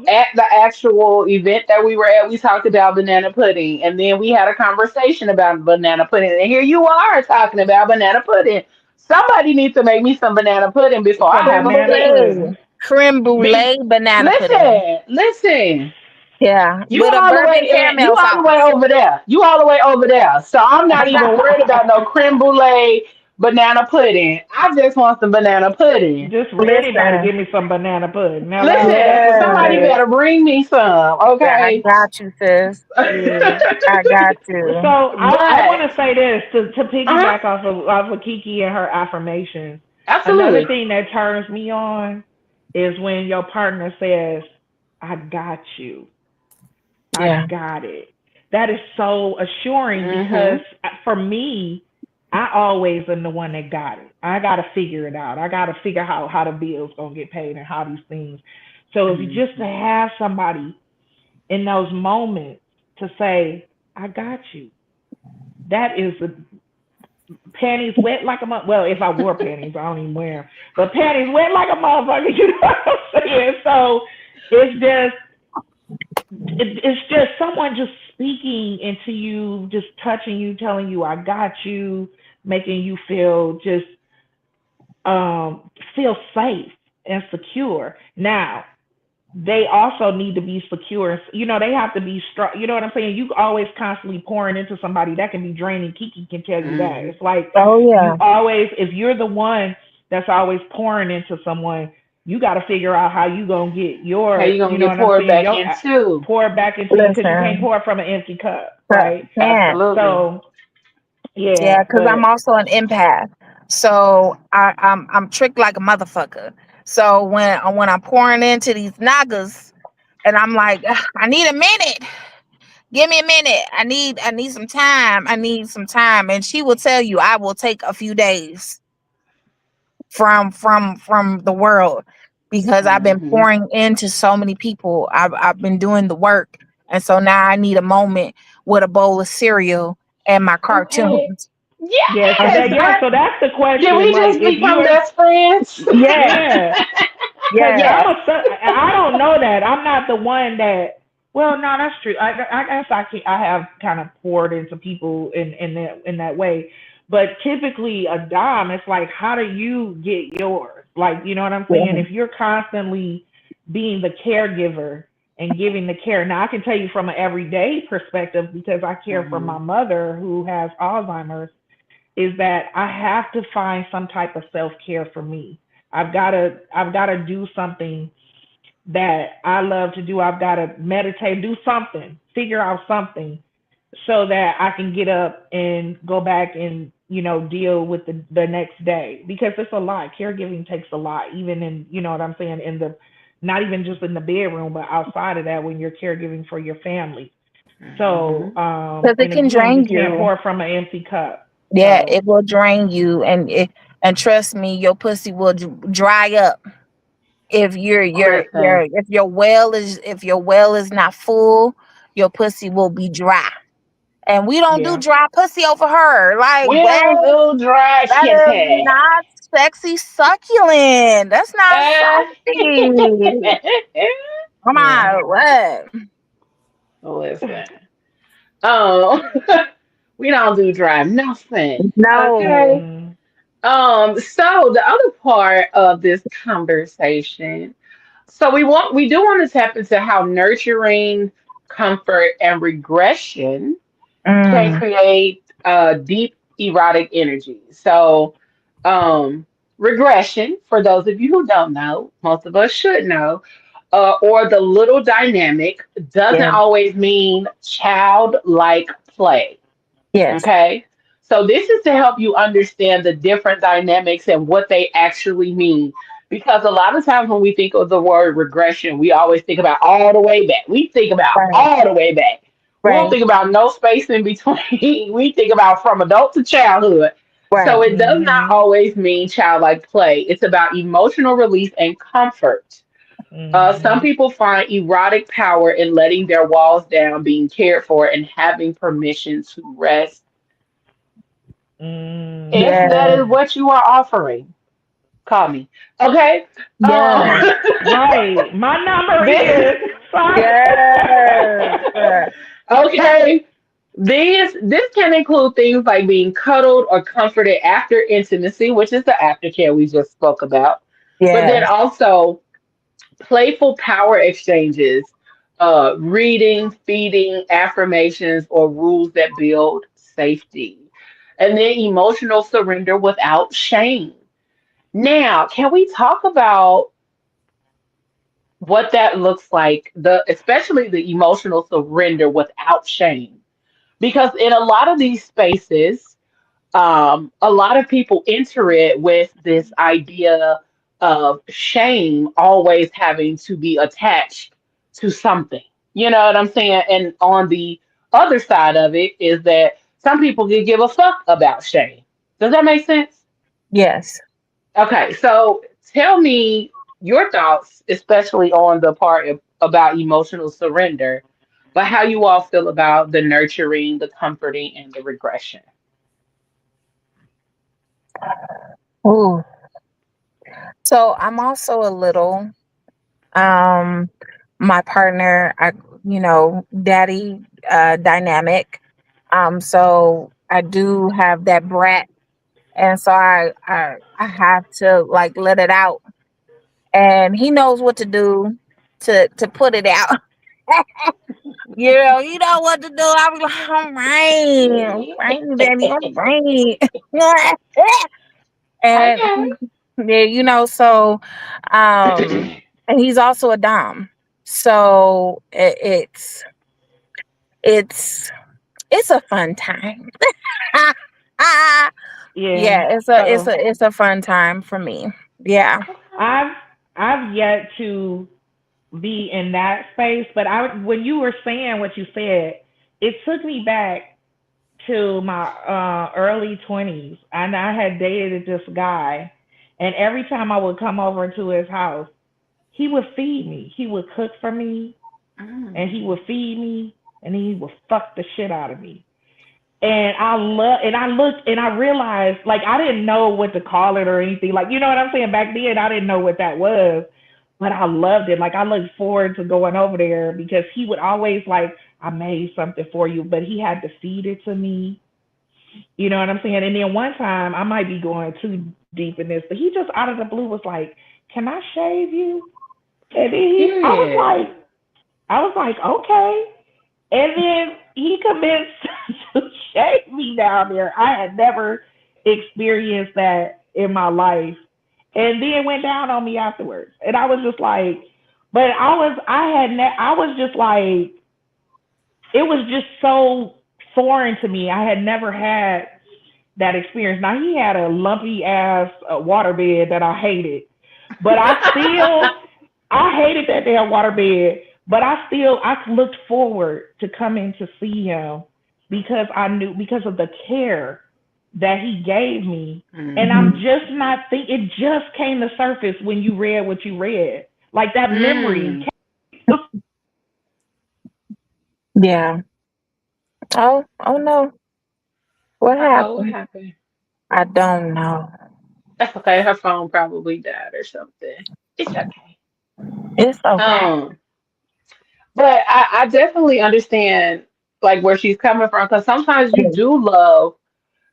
At the actual event that we were at, we talked about banana pudding, and then we had a conversation about banana pudding. And here you are talking about banana pudding. Somebody needs to make me some banana pudding before I some have Creme a banana fit. brulee. pudding. Creme Be- brulee banana pudding. listen. Yeah. You With a all the bourbon way you caramel all the way sauce. over there. You all the way over there. So I'm not even worried about no creme brulee banana pudding. I just want some banana pudding. Just for anybody, Listen. give me some banana pudding. Now that's Listen, what you somebody Yes. said. better bring me some, Yeah, I okay? got you, sis. Yeah. I got So you. I want But to say this to uh-huh, piggyback off of Kiki and her affirmations. Another absolutely. thing that turns me on is when your partner says, "I got you. I Yeah. got it." That is so assuring because Mm-hmm. for me, I always am the one that got it. I got to figure it out. I got to figure out how the bills going to get paid and how these things. So if you just to Mm-hmm. have somebody in those moments to say, I got you. That is a panties wet like a mother. Well, if I wore panties, I don't even wear them. But panties wet like a motherfucker. You know what I'm saying? So it's just it's just someone just speaking into you, just touching you, telling you I got you, making you feel just feel safe and secure. Now, they also need to be secure. You know, they have to be strong. You know what I'm saying? You always constantly pouring into somebody that can be draining. Kiki can tell you that. Mm-hmm. It's like Oh you yeah. always, if you're the one that's always pouring into someone, you got to figure out how you gonna get How your, you gonna you know get what I'm poured saying? back Your into? pour back into you because you can't Listen, pour from an empty cup, right? can't. Absolutely. So yeah, Yeah, because I'm but also an empath. So I'm tricked like a motherfucker. So when I'm pouring into these nagas and I'm like, "Ugh, I need a minute. Give me a minute. I need some time. I need some time." And she will tell you I will take a few days from the world because I've been Mm-hmm. pouring into so many people. I've been doing the work. And so now I need a moment with a bowl of cereal and my Okay. cartoons. yeah, so Yes. that yeah, so that's the Can question. we Like just if become you're best friends? Yes, yeah, because yes. I don't know that. I'm not the one that. Well, no, that's true. I guess I have kind of poured into people in that way, but typically a dom, it's like how do you get yours? Like you know what I'm saying? Yeah. If you're constantly being the caregiver and giving the care. Now I can tell you from an everyday perspective because I care for Mm-hmm. my mother who has Alzheimer's is that I have to find some type of self care for me. I've gotta do something that I love to do. I've gotta meditate, do something, figure out something so that I can get up and go back and, deal with the next day. Because it's a lot. Caregiving takes a lot, even in what I'm saying, in the not even just in the bedroom, but outside of that when you're caregiving for your family. So, Mm-hmm. Because it and can again, you drain can't you. pour from an empty cup. Yeah, So it will drain you, and trust me, your pussy will dry up if Listen. if your well is not full. Your pussy will be dry, and we don't do yeah. dry pussy over her. Like We what? don't do dry That is kitty. not sexy succulent. That's not Uh, sexy. Come Yeah. on, what? listen. Um, we don't do dry nothing. No. Okay. Mhm. So the other part of this conversation, so we do want to tap into how nurturing, comfort, and regression can Mm, create deep erotic energy. So, um, regression, for those of you who don't know, most of us should know, or the little dynamic doesn't yeah. always mean childlike play. Yes. Okay. So this is to help you understand the different dynamics and what they actually mean. Because a lot of times when we think of the word regression, we always think about all the way back. We think about Right. all the way back. We don't Right. think about no space in between. We think about from adult to childhood. So Right. it does not Mhm. always mean childlike play. It's about emotional release and comfort. Some Mhm. people find erotic power in letting their walls down, being cared for, and having permission to rest if that is Mhm. Yes. what you are offering. Call me. Okay. Um, Yes. Right. My number this, is five. Yes. okay. This can include things like being cuddled or comforted after intimacy, which is the aftercare we just spoke about. But then Yes. also playful power exchanges, reading, feeding, affirmations, or rules that build safety. And then emotional surrender without shame. Now, can we talk about what that looks like, the especially the emotional surrender without shame? Because in a lot of these spaces, a lot of people enter it with this idea of shame always having to be attached to something. You know what I'm saying? And on the other side of it is that some people can give a fuck about shame. Does that make sense? Yes. Okay, so tell me your thoughts, especially on the part about emotional surrender, but how you all feel about the nurturing, the comforting, and the regression. Ooh. So I'm also a little um my partner, daddy dynamic. So I do have that brat, and so I have to like let it out, and he knows what to do to put it out. You know what to do. I'll be like, all right, all right, daddy, all right. And Okay. yeah, um and he's also a dom. So it's it's a fun time. Yeah. Yeah, So it's a fun time for me. Yeah. I've I've yet to be in that space, but I when you were saying what you said, it took me back to my early 20s, and I had dated this guy, and every time I would come over to his house, he would feed me. He would cook for me, and he Mm. would feed me, and he would fuck the shit out of me. And I looked and I realized like I didn't know what to call it or anything. Like, you know what I'm saying? Back then I didn't know what that was. But I loved it. Like I looked forward to going over there because he would always like, I made something for you, but he had to feed it to me. You know what I'm saying? And then one time, I might be going too deep in this, but he just out of the blue was like, "Can I shave you?" And then Period. I was like, okay. And then he commenced to shake me down there. I had never experienced that in my life. And then went down on me afterwards. And I was just like, but I was just like, it was just so foreign to me. I had never had that experience. Now he had a lumpy ass waterbed that I hated, but I hated that damn waterbed. But I looked forward to coming to see him because I knew because of the care that he gave me. And I'm Hmm. just not think it just came to surface when you read what you read. Like that memory. Mm. Yeah. Oh no. What Oh, what happened? happened? I don't know. That's okay. Her phone probably died or something. It's okay. It's okay. Um, but I definitely understand like where she's coming from because sometimes you Yes, do love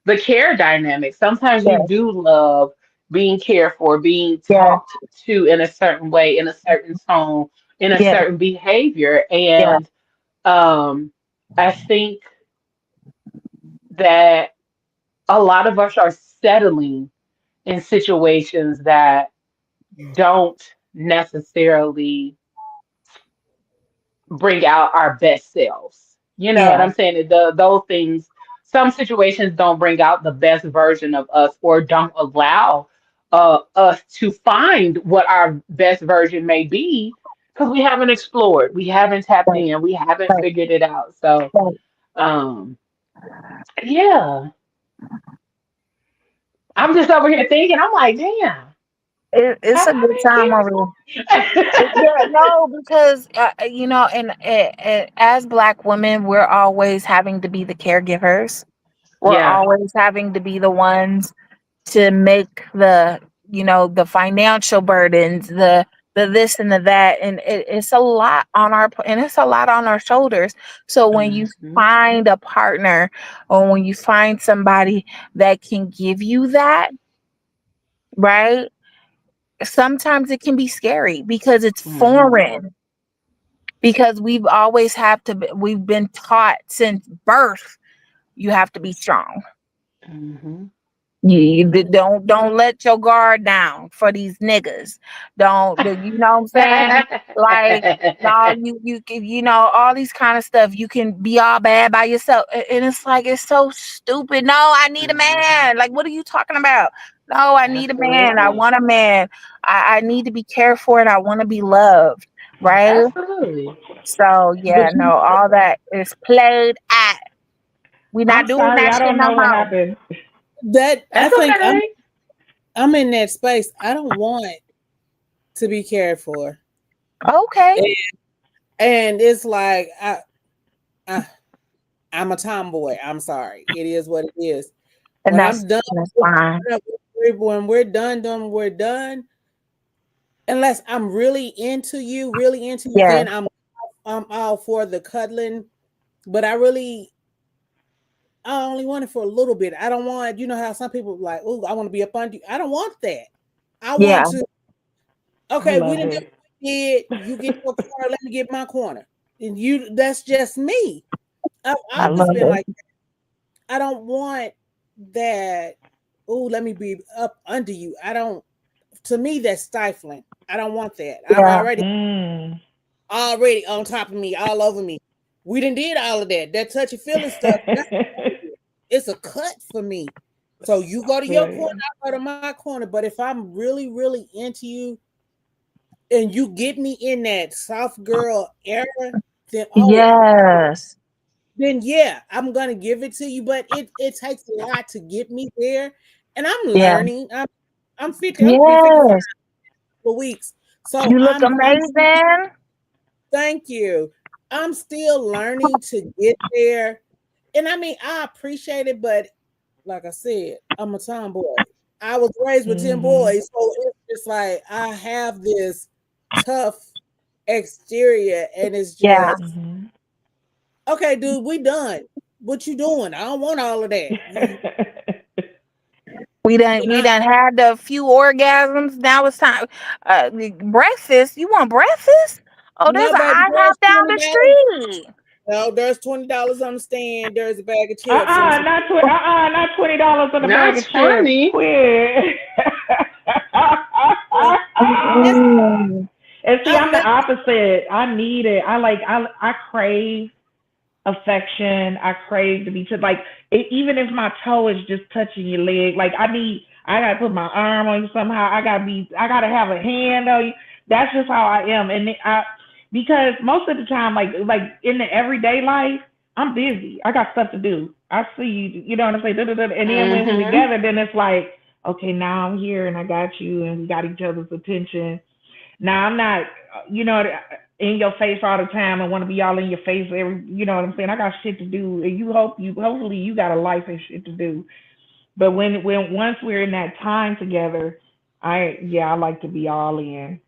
the care dynamic. Sometimes you yes, do love being cared for, being yes, talked to in a certain way, in a certain tone, in a yes, certain behavior. yes, And I think that a lot of us are settling in situations that don't necessarily bring out our best selves. You know what yeah, I'm saying? Those things, some situations don't bring out the best version of us or don't allow us to find what our best version may be because we haven't explored, we haven't tapped right, in, we haven't right, figured it out. So, right. um, yeah, I'm just over here thinking, I'm like, damn, It's have a good I time over here. been Yeah, cared for? no, because and as Black women, we're always having to be the caregivers. We're Yeah. always having to be the ones to make the financial burdens, the this and the that, and it's a lot on and it's a lot on our shoulders. So when you Hmm. find a partner or when you find somebody that can give you that, right? Sometimes it can be scary because it's Hmm. foreign, because we've been taught since birth you have to be strong. Hmm. Don't let your guard down for these niggas. You know what I'm saying? Like, no, all these kind of stuff. You can be all bad by yourself, and it's like it's so stupid. No, I need a Hmm. man. Like, what are you talking about? No, I need a man. I Absolutely. want a man. I need to be cared for, and I want to be loved. right? Absolutely. So But yeah, no, all that is played at. We not I'm doing sorry, that I shit don't no know what more. happened. that I That's think okay. I'm in that space. I don't want to be cared for, Okay. and, and it's like I I'm a tomboy. I'm sorry. It is what it is. And When I'm done, that's fine. when we're done, we're done. Unless I'm really into you, Yeah. then I'm all for the cuddling. But I only want it for a little bit. I don't want, you know how some people like, oh, I want to be up under you. I don't want that. I Yeah. want to, I okay, we love didn't do it. what we did. You get your corner, let me get my corner. And that's just me. I've I always love been it. like, I don't want that. Oh, let me be up under you. I don't, to me, that's stifling. I don't want that. I'm Yeah. Mm. already on top of me, all over me. We didn't did all of that. That touchy feeling stuff. It's a cut for me. So you go to your corner, Good. I go to my corner. But if I'm really, really into you and you get me in that soft girl era, then Yes. then yeah, I'm gonna give it to you. But it takes a lot to get me there, and I'm Yeah. learning. I'm 50. I'm gonna be 55 Yes. for weeks. So You look amazing. thank you. I'm still learning to get there. And I mean, I appreciate it, but like I said, I'm a tomboy. I was raised with 10 Mhm. boys. So it's just like I have this tough exterior, and it's Yeah. just, Mhm. okay, dude, we done. What you doing? I don't want all of that. We And I done had a few orgasms. Now it's time. Breakfast. You want breakfast? Oh, there's no, an baby, IHOP there's down the $20. street. No, there's $20 on the stand. There's a bag of chips and some. Not $20 on a bag Not of chips. 20. Quit. It's, Mm. And see, I'm I'm the not. opposite. I need it. I crave affection. I crave to be like even if my toe is just touching your leg, like I gotta put my arm on you somehow. I gotta have a hand on you. That's just how I am, and because most of the time, like in the everyday life, I'm busy. I got stuff to do. I see you. You know what I'm saying? And then when we Mm-hmm. together, then it's like, okay, now I'm here and I got you, and we got each other's attention. Now I'm not, you know, in your face all the time and want to be all in your face every, you know what I'm saying? I got shit to do, and hopefully you got a life and shit to do. But when once we're in that time together, I like to be all in.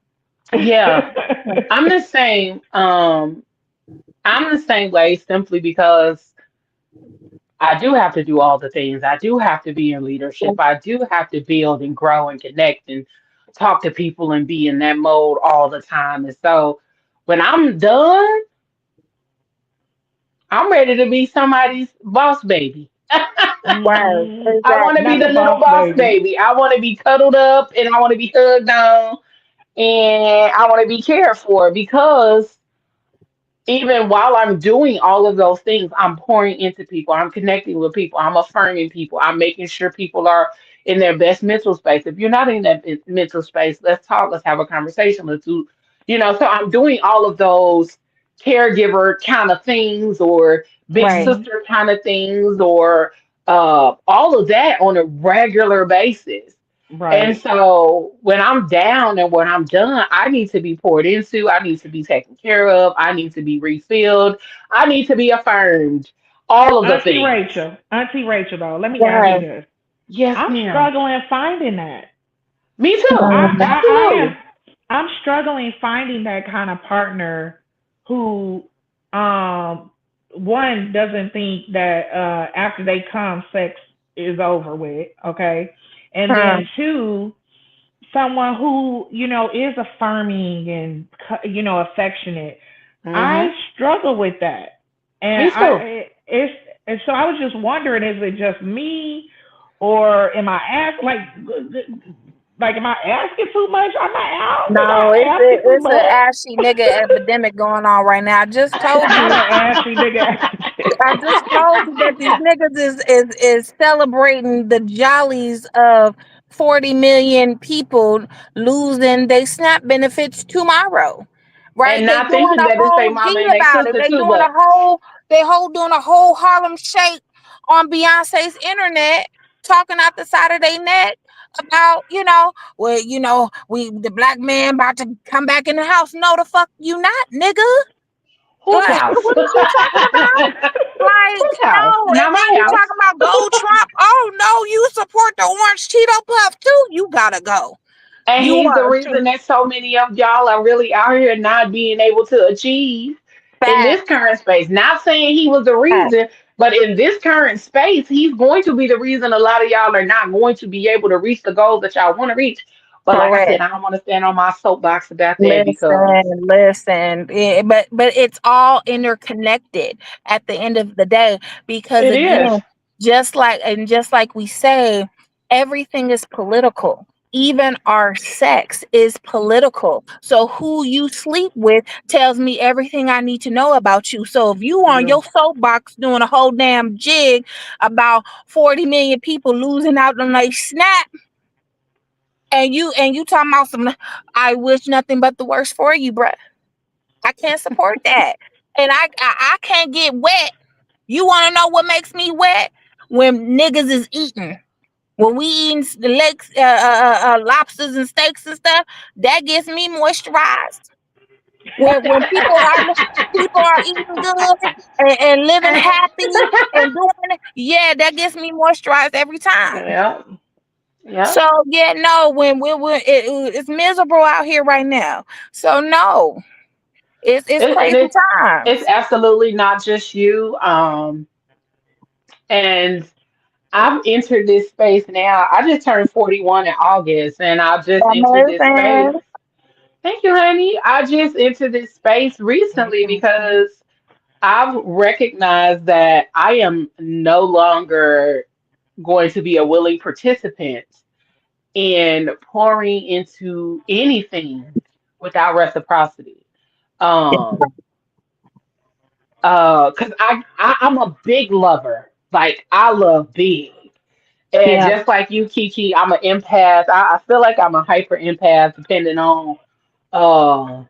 Yeah. I'm the same. I'm the same way simply because I do have to do all the things. I do have to be in leadership. I do have to build and grow and connect and talk to people and be in that mode all the time. And so when I'm done, I'm ready to be somebody's boss baby. Right. Mm, I want to be not the the little boss boss baby. baby. I want to be cuddled up and I want to be hugged on and I want to be cared for because even while I'm doing all of those things, I'm pouring into people, I'm connecting with people, I'm affirming people, I'm making sure people are in their best mental space. If you're not in that mental space, let's talk, let's have a conversation, let's do, so I'm doing all of those caregiver kind of things or big Right. Mhm. sister kind of things or all of that on a regular basis. And Right. so when I'm down and when I'm done, I need to be poured into. I need to be taken care of. I need to be refilled. I need to be affirmed. All of the things. Auntie Rachel, though, let me ask you Right. this. Yes, I'm ma'am. struggling finding that. Me too. I, Mm. I, I am. Absolutely. I'm struggling finding that kind of partner who, um, one doesn't think that after they come, sex is over with. Okay, and then Hmm. two, someone who is affirming and affectionate. I Hmm. struggle with that, and Me too. it's and so I was just wondering, is it just me, or am I am I asking too much? I don't think No, I'm asking too it's a much. ashy nigga epidemic going on right now. I just told Not you. an ashy nigga. I just told you that these niggas is celebrating the jollies of 40 million people losing their SNAP benefits tomorrow. right? And They not doing thinking a that it's their whole mama beat and their about it. sister They too, doing but doing a whole Harlem Shake on Beyonce's internet, talking out the side of their neck about, well, we the black man about to come back in the house. No, the fuck you not, nigga. whose Like, house? what are you talking about? Like, Whose house? no, Not and then my you house. talking about go Trump. Oh no, you support the orange Cheeto Puff too. You gotta go. And You he's the are reason that so many of y'all are really out here not being able to achieve in this fact, current space. Not saying he was the fact, reason, but in this current space, he's going to be the reason a lot of y'all are not going to be able to reach the goals that y'all want to reach. But like I said, correct. I don't want to stand on my soapbox about that because Listen. But it's all interconnected at the end of the day because it is. again, just like we say, everything is political. Even our sex is political. So who you sleep with tells me everything I need to know about you. So if you on Yeah. your soapbox doing a whole damn jig about 40 million people losing out on a snap, and you talking about some, I wish nothing but the worst for you, bruh. I can't support that. And I can't get wet. You want to know what makes me wet? When niggas is eating. When we eating the lakes, lobsters and steaks and stuff, that gets me moisturized. When people are eating good and living happy and doing it, yeah, that gets me moisturized every time. Yeah. Yeah. So yeah, no, when it's miserable out here right now. So no, it's And crazy it's times. absolutely not just you. And I've entered this space now. I just turned 41 in August, and I just entered this space. Amazing. Thank you, honey. I just entered this space recently Welcome. because I've recognized that I am no longer going to be a willing participant in pouring into anything without reciprocity. Um, because I'm a big lover. Like I love big. And Yeah, just like you, Kiki, I'm an empath. I feel like I'm a hyper empath, depending on uh,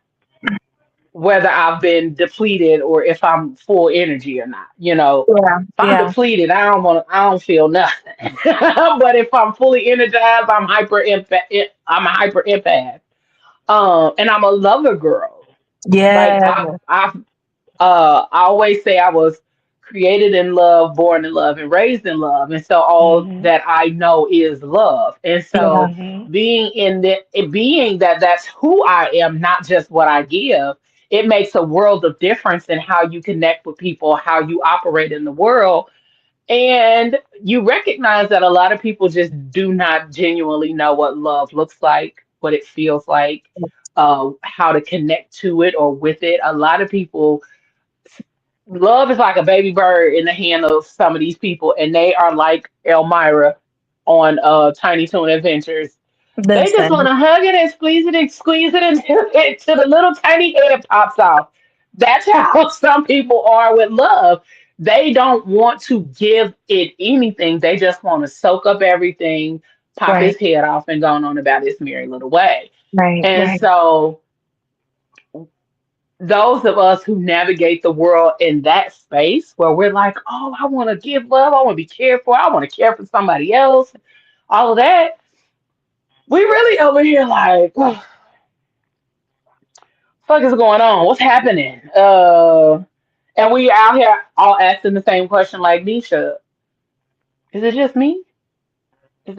whether I've been depleted or if I'm full energy or not. yeah, If I'm yeah, depleted, I don't feel nothing. But if I'm fully energized, I'm hyper empath. I'm a hyper empath. And I'm a lover girl. Like yeah, I always say I was created in love, born in love, and raised in love, and so all Mhm. that I know is love. And yeah, so Mhm. being that that's who I am, not just what I give, it makes a world of difference in how you connect with people, how you operate in the world, and you recognize that a lot of people just do not genuinely know what love looks like, what it feels like, how to connect to it or with it. A lot of people love is like a baby bird in the hand of some of these people, and they are like Elmira on Tiny Toon Adventures. They just want listen, to hug it and squeeze it until the little tiny head pops off. That's how some people are with love. They don't want to give it anything. They just want to soak up everything, pop right, his head off, and go on about his merry little way. right, And right. so those of us who navigate the world in that space where we're like, oh, I want to give love, I want to be cared for, I want to care for somebody else, all of that, we really over here like, oh, fuck is going on? What's happening? And we out here all asking the same question like Nisha, is it just me?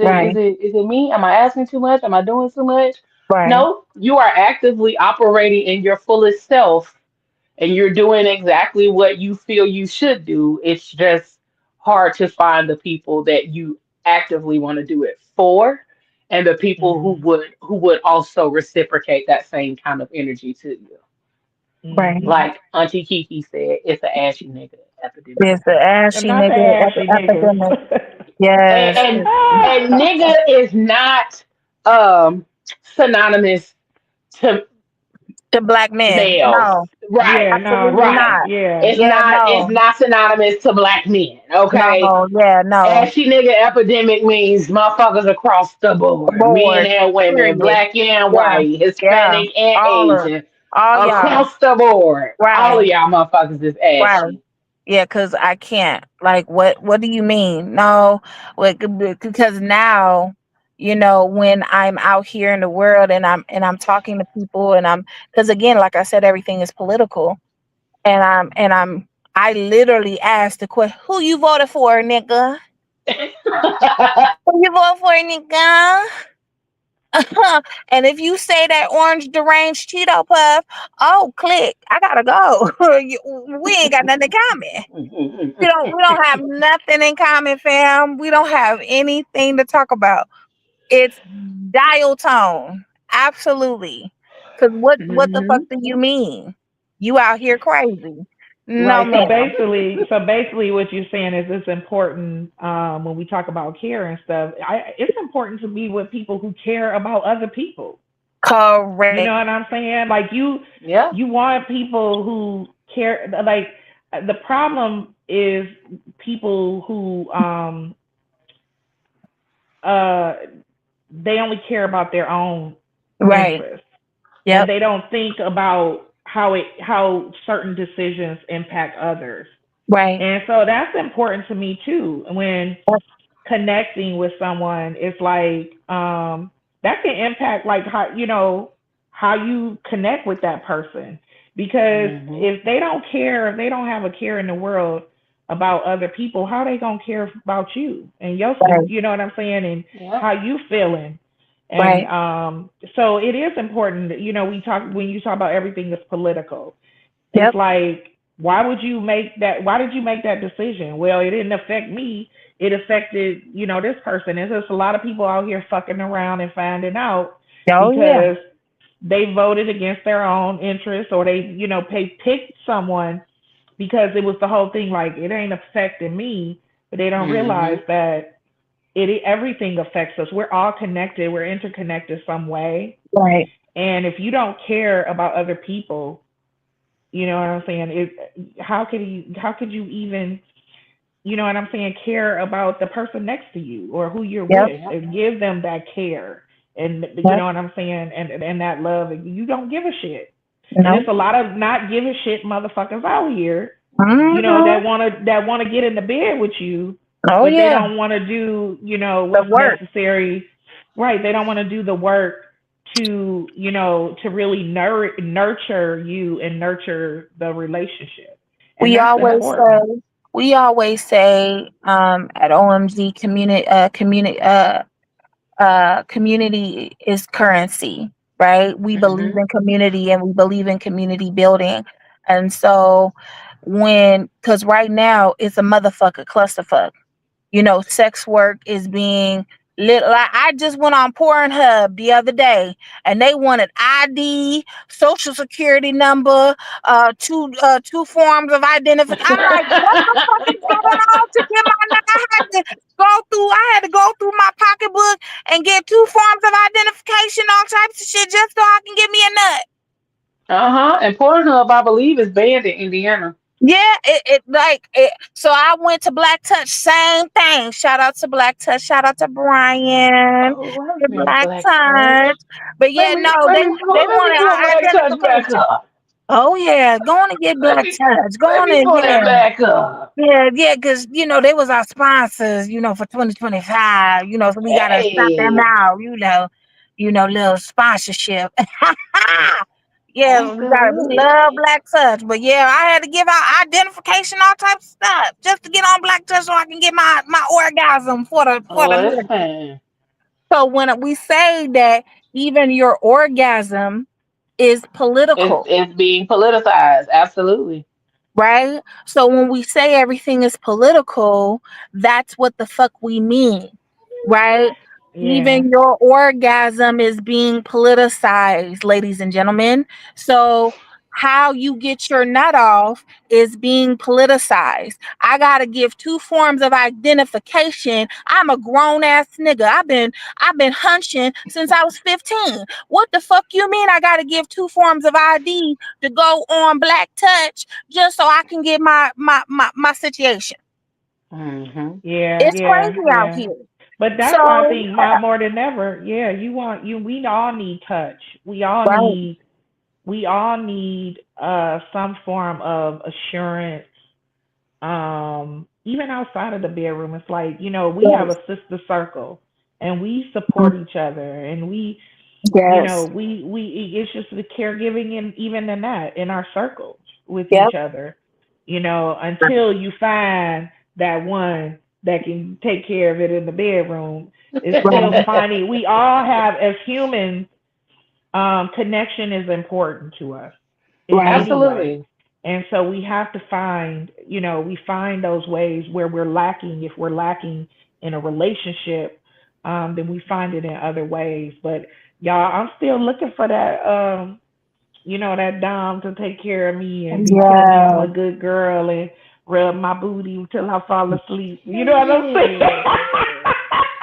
Right, Is it me? Am I asking too much? Am I doing too much? right. No, you are actively operating in your fullest self and you're doing exactly what you feel you should do. It's just hard to find the people that you actively want to do it for and the people Mhm. who would also reciprocate that same kind of energy to you. Right. Mhm. Like Auntie Kiki said, it's an ashy nigga epidemic. It's the And ashy not the nigga ashy niggas. epidemic. And Yes, and, and nigga is not um synonymous to to black men. males. No, Right. Yeah, no, absolutely Right. not. yeah. Yeah, It's no, not synonymous to black men. Okay. no, yeah, no. Ashy nigga epidemic means motherfuckers across the board. Men Bored. and women, Period. black and Yeah, white, yeah. Hispanic and All of Asian. All y'all. across the board. All Right. of y'all motherfuckers is Right. ashy. Yeah, because I can't. Like, what do you mean? No, like, because now, when I'm out here in the world and I'm talking to people and because again, like I said, everything is political, and I literally asked the question, "Who you voted for, nigga? Who you vote for, nigga?" And if you say that orange deranged Cheeto puff, oh, click, I gotta go. We ain't got nothing in common. We don't have nothing in common, fam. We don't have anything to talk about. It's dial tone. Absolutely. Cause what the fuck Mhm. do you mean? You out here crazy. No, Right So there. ma'am. basically, what you're saying is it's important when we talk about care and stuff. It's important to be with people who care about other people. You Correct. know what I'm saying? Like Yeah. you want people who care. Like the problem is people who uh they only care about their own Right. interests, and Yep. they don't think about how certain decisions impact others. Right. And so that's important to me too. When connecting with someone, it's like that can impact like how you connect with that person. Because Mhm. if they don't care, if they don't have a care in the world about other people, how they gonna care about you and your Right. you know what I'm saying, and Yeah. how you feeling. And Right. so it is important that, we talk when you talk about everything that's political. It's Yep. like, why did you make that decision? Well, it didn't affect me. It affected, this person. There's just a lot of people out here fucking around and finding out Oh yeah. because they voted against their own interests, or they, picked someone because it was the whole thing, like, it ain't affecting me, but they don't realize Mhm. that everything affects us. We're all connected. We're interconnected some way. Right. And if you don't care about other people, you know what I'm saying? How could you even, what I'm saying, care about the person next to you or who you're Yep. with Yep. and give them that care and you Yep. know what I'm saying, and that love. You don't give a shit. And No. it's a lot of not give a shit motherfuckers out here, Mhm. that wanna get in the bed with you, Oh but they yeah. don't want to do, The what's work. necessary. Right? They don't want to do the work to, to really nurture you and nurture the relationship, and We that's always important. say we always say at OMG community is currency, right? We believe Mhm. in community and we believe in community building. And so because right now it's a motherfucker clusterfuck. Sex work is being lit. Like I just went on Pornhub the other day, and they wanted ID, social security number, two forms of identification. I'm like, what the fuck is going on to get my? I had to go through my pocketbook and get two forms of identification, all types of shit, just so I can get me a nut. Uh-huh. And Pornhub, I believe, is banned in Indiana. Yeah, so I went to Black Touch, same thing. Shout out to Black Touch, shout out to Brian, Oh, wait a the minute, Black Black Touch. Touch. But yeah, no, Let they me they pull let me wanted pull our Black Touch back identification. up. Oh yeah, go on and get Let Black me Touch. Go let on me and pull that yeah. back up. Yeah, yeah, because they was our sponsors, for 2025, so we gotta stop them Hey, out, little sponsorship. Yeah, we love absolutely. Black Touch, but yeah, I had to give out identification, all types of stuff, just to get on Black Touch so I can get my orgasm for the Lord. Listen, So when we say that even your orgasm is it's political, it's being politicized. Absolutely. right? So when we say everything is political, that's what the fuck we mean, right? Yeah, Even your orgasm is being politicized, ladies and gentlemen. So how you get your nut off is being politicized. I gotta give two forms of identification. I'm a grown ass nigga. I've been hunching since I was 15. What the fuck you mean I gotta give two forms of ID to go on Black Touch just so I can get my situation? Mhm. yeah, It's yeah, crazy out yeah. here. But that's why I So think more than ever, yeah, we all need touch. We all right, need we all need some form of assurance. Even outside of the bedroom, it's like, you know, we have a Yes. sister circle and we support Mhm. each other, and we, you know, Yes. we it's just the caregiving, and even in that, in our circles with Yep. each other, you know, until you find that one that can take care of it in the bedroom. It's still Right. finding, we all have, as humans, connection is important to us in Right. any way. Absolutely. And so we have to find, you know, we find those ways where we're lacking. If we're lacking in a relationship, then we find it in other ways. But y'all, I'm still looking for that, you know, that dom to take care of me and tell me I'm Yeah. a good girl and rub my booty until I fall asleep. You know what I'm saying?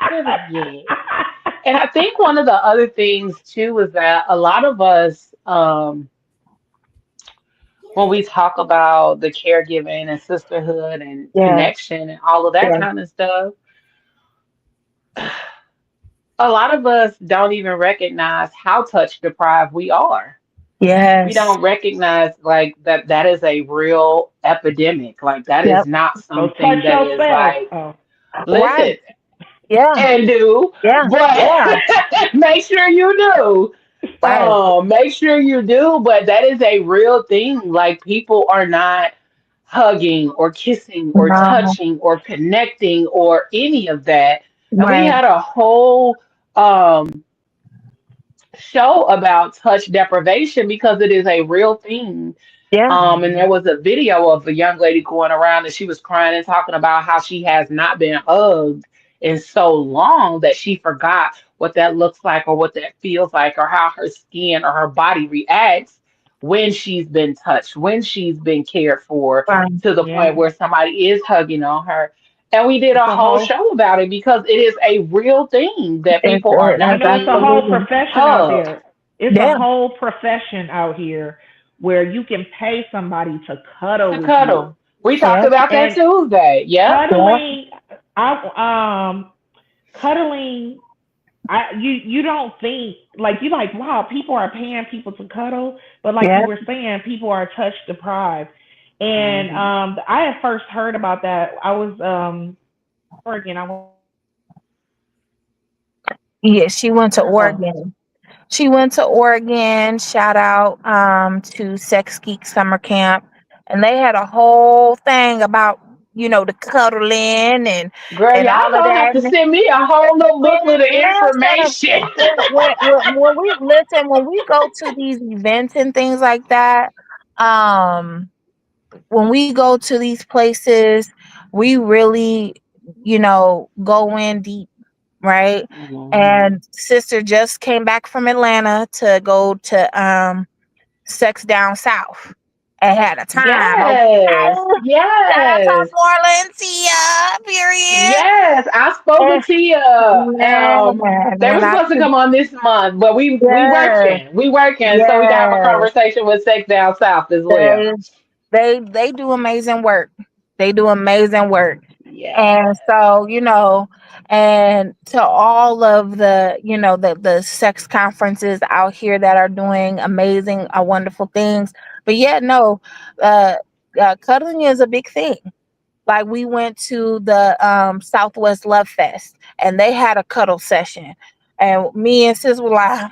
Period. Period. And I think one of the other things too is that a lot of us, when we talk about the caregiving and sisterhood and Yeah. connection and all of that Yeah. kind of stuff, a lot of us don't even recognize how touch deprived we are. We Yes. don't recognize like that is a real epidemic. Like that is Yep. not So something touch that is yourself. like, Oh, Right. listen, Yeah. and do, Yeah. but Yeah. make sure you do. Right. Make sure you do, but that is a real thing. Like people are not hugging or kissing or No. touching or connecting or any of that. And we Right. had a whole show about touch deprivation because it is a real thing. Yeah. And there was a video of a young lady going around and she was crying and talking about how she has not been hugged in so long that she forgot what that looks like or what that feels like or how her skin or her body reacts when she's been touched, when she's been cared for Right. to the point yeah. where somebody is hugging on her. And we did It's a a whole whole, show about it because it is a real thing that It's, people are you not it's know, it's a being whole absolutely. profession out hugged there. It's a Yeah. whole profession out here where you can pay somebody to cuddle to with you. cuddle. We talked Yeah. about that And Tuesday. Yep. Yeah. cuddling, cuddling, you don't think, like, you like, wow, people are paying people to cuddle, but like you Yeah. were saying, people are touch deprived. And Hmm. I had first heard about that. I was Oregon. I went Yeah. She went to Oh, Oregon. She went to Oregon. Shout out to Sex Geek Summer Camp. And they had a whole thing about, the cuddling girl, and y'all all of gonna have to that. send me a whole little Man, booklet of listen, information. when we go to these events and things like that, um, when we go to these places, we really, go in deep, right? Hmm. And sister just came back from Atlanta to go to Sex Down South and had a time. Yes, Okay. Shout out to yes, Marlon Tia, period. yes. I spoke And with Tia. man, They were and I supposed to come on this month, but we yes, working, we working, so we can have a yes. conversation with Sex Down South as well. They they do amazing work. They do amazing work. Yeah. And so, and to all of the, the sex conferences out here that are doing amazing, wonderful things. But yeah, no, uh, cuddling is a big thing. Like we went to the Southwest Love Fest and they had a cuddle session. And me and sis were like,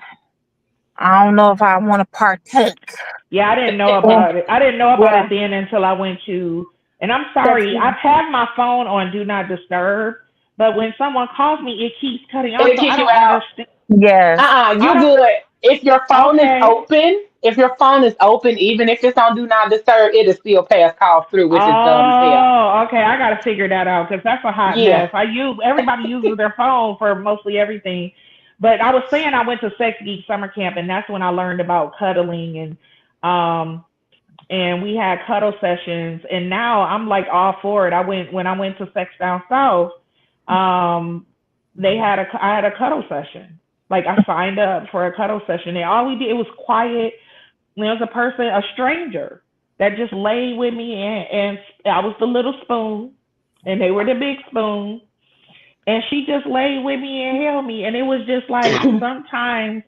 I don't know if I want to partake. Yeah, I didn't know And about it. I didn't know about yeah, it then until I went to, and I'm sex. sorry, I've had my phone on Do Not Disturb, but when someone calls me, it keeps cutting off, It'll so I kick you don't out. understand. Yes. I You good. If your don't, phone is okay. open, if your phone is open, even if it's on Do Not Disturb, it'll still pass calls through, which is dumb as hell. Oh, okay. I gotta figure that out because that's a hot Yeah. mess. Everybody uses their phone for mostly everything. But I was saying I went to Sex Geek Summer Camp, and that's when I learned about cuddling, um and we had cuddle sessions, and now I'm like all for it. When I went to Sex Down South, um I had a cuddle session. Like I signed up for a cuddle session, and all we did, it was quiet. There was a person, a stranger, that just laid with me, and I was the little spoon, and they were the big spoon, and she just laid with me and held me, and it was just like sometimes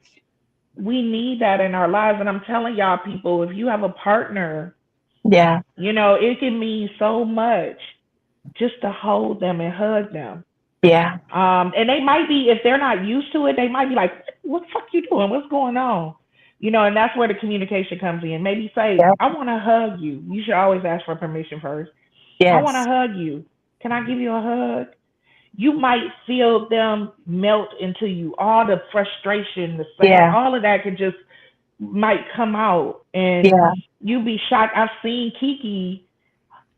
we need that in our lives. And I'm telling y'all, people, if you have a partner, Yeah. it can mean so much just to hold them and hug them. Yeah. And they might be, if they're not used to it, they might be like, what the fuck you doing? What's going on? And that's where the communication comes in. Maybe say, Yep. I want to hug you. You should always ask for permission first. I want to Yes. hug you. Can I give you a hug? You might feel them melt into you. All the frustration, the sad, Yeah. all of that could just might come out, and Yeah. you be shocked. I've seen Kiki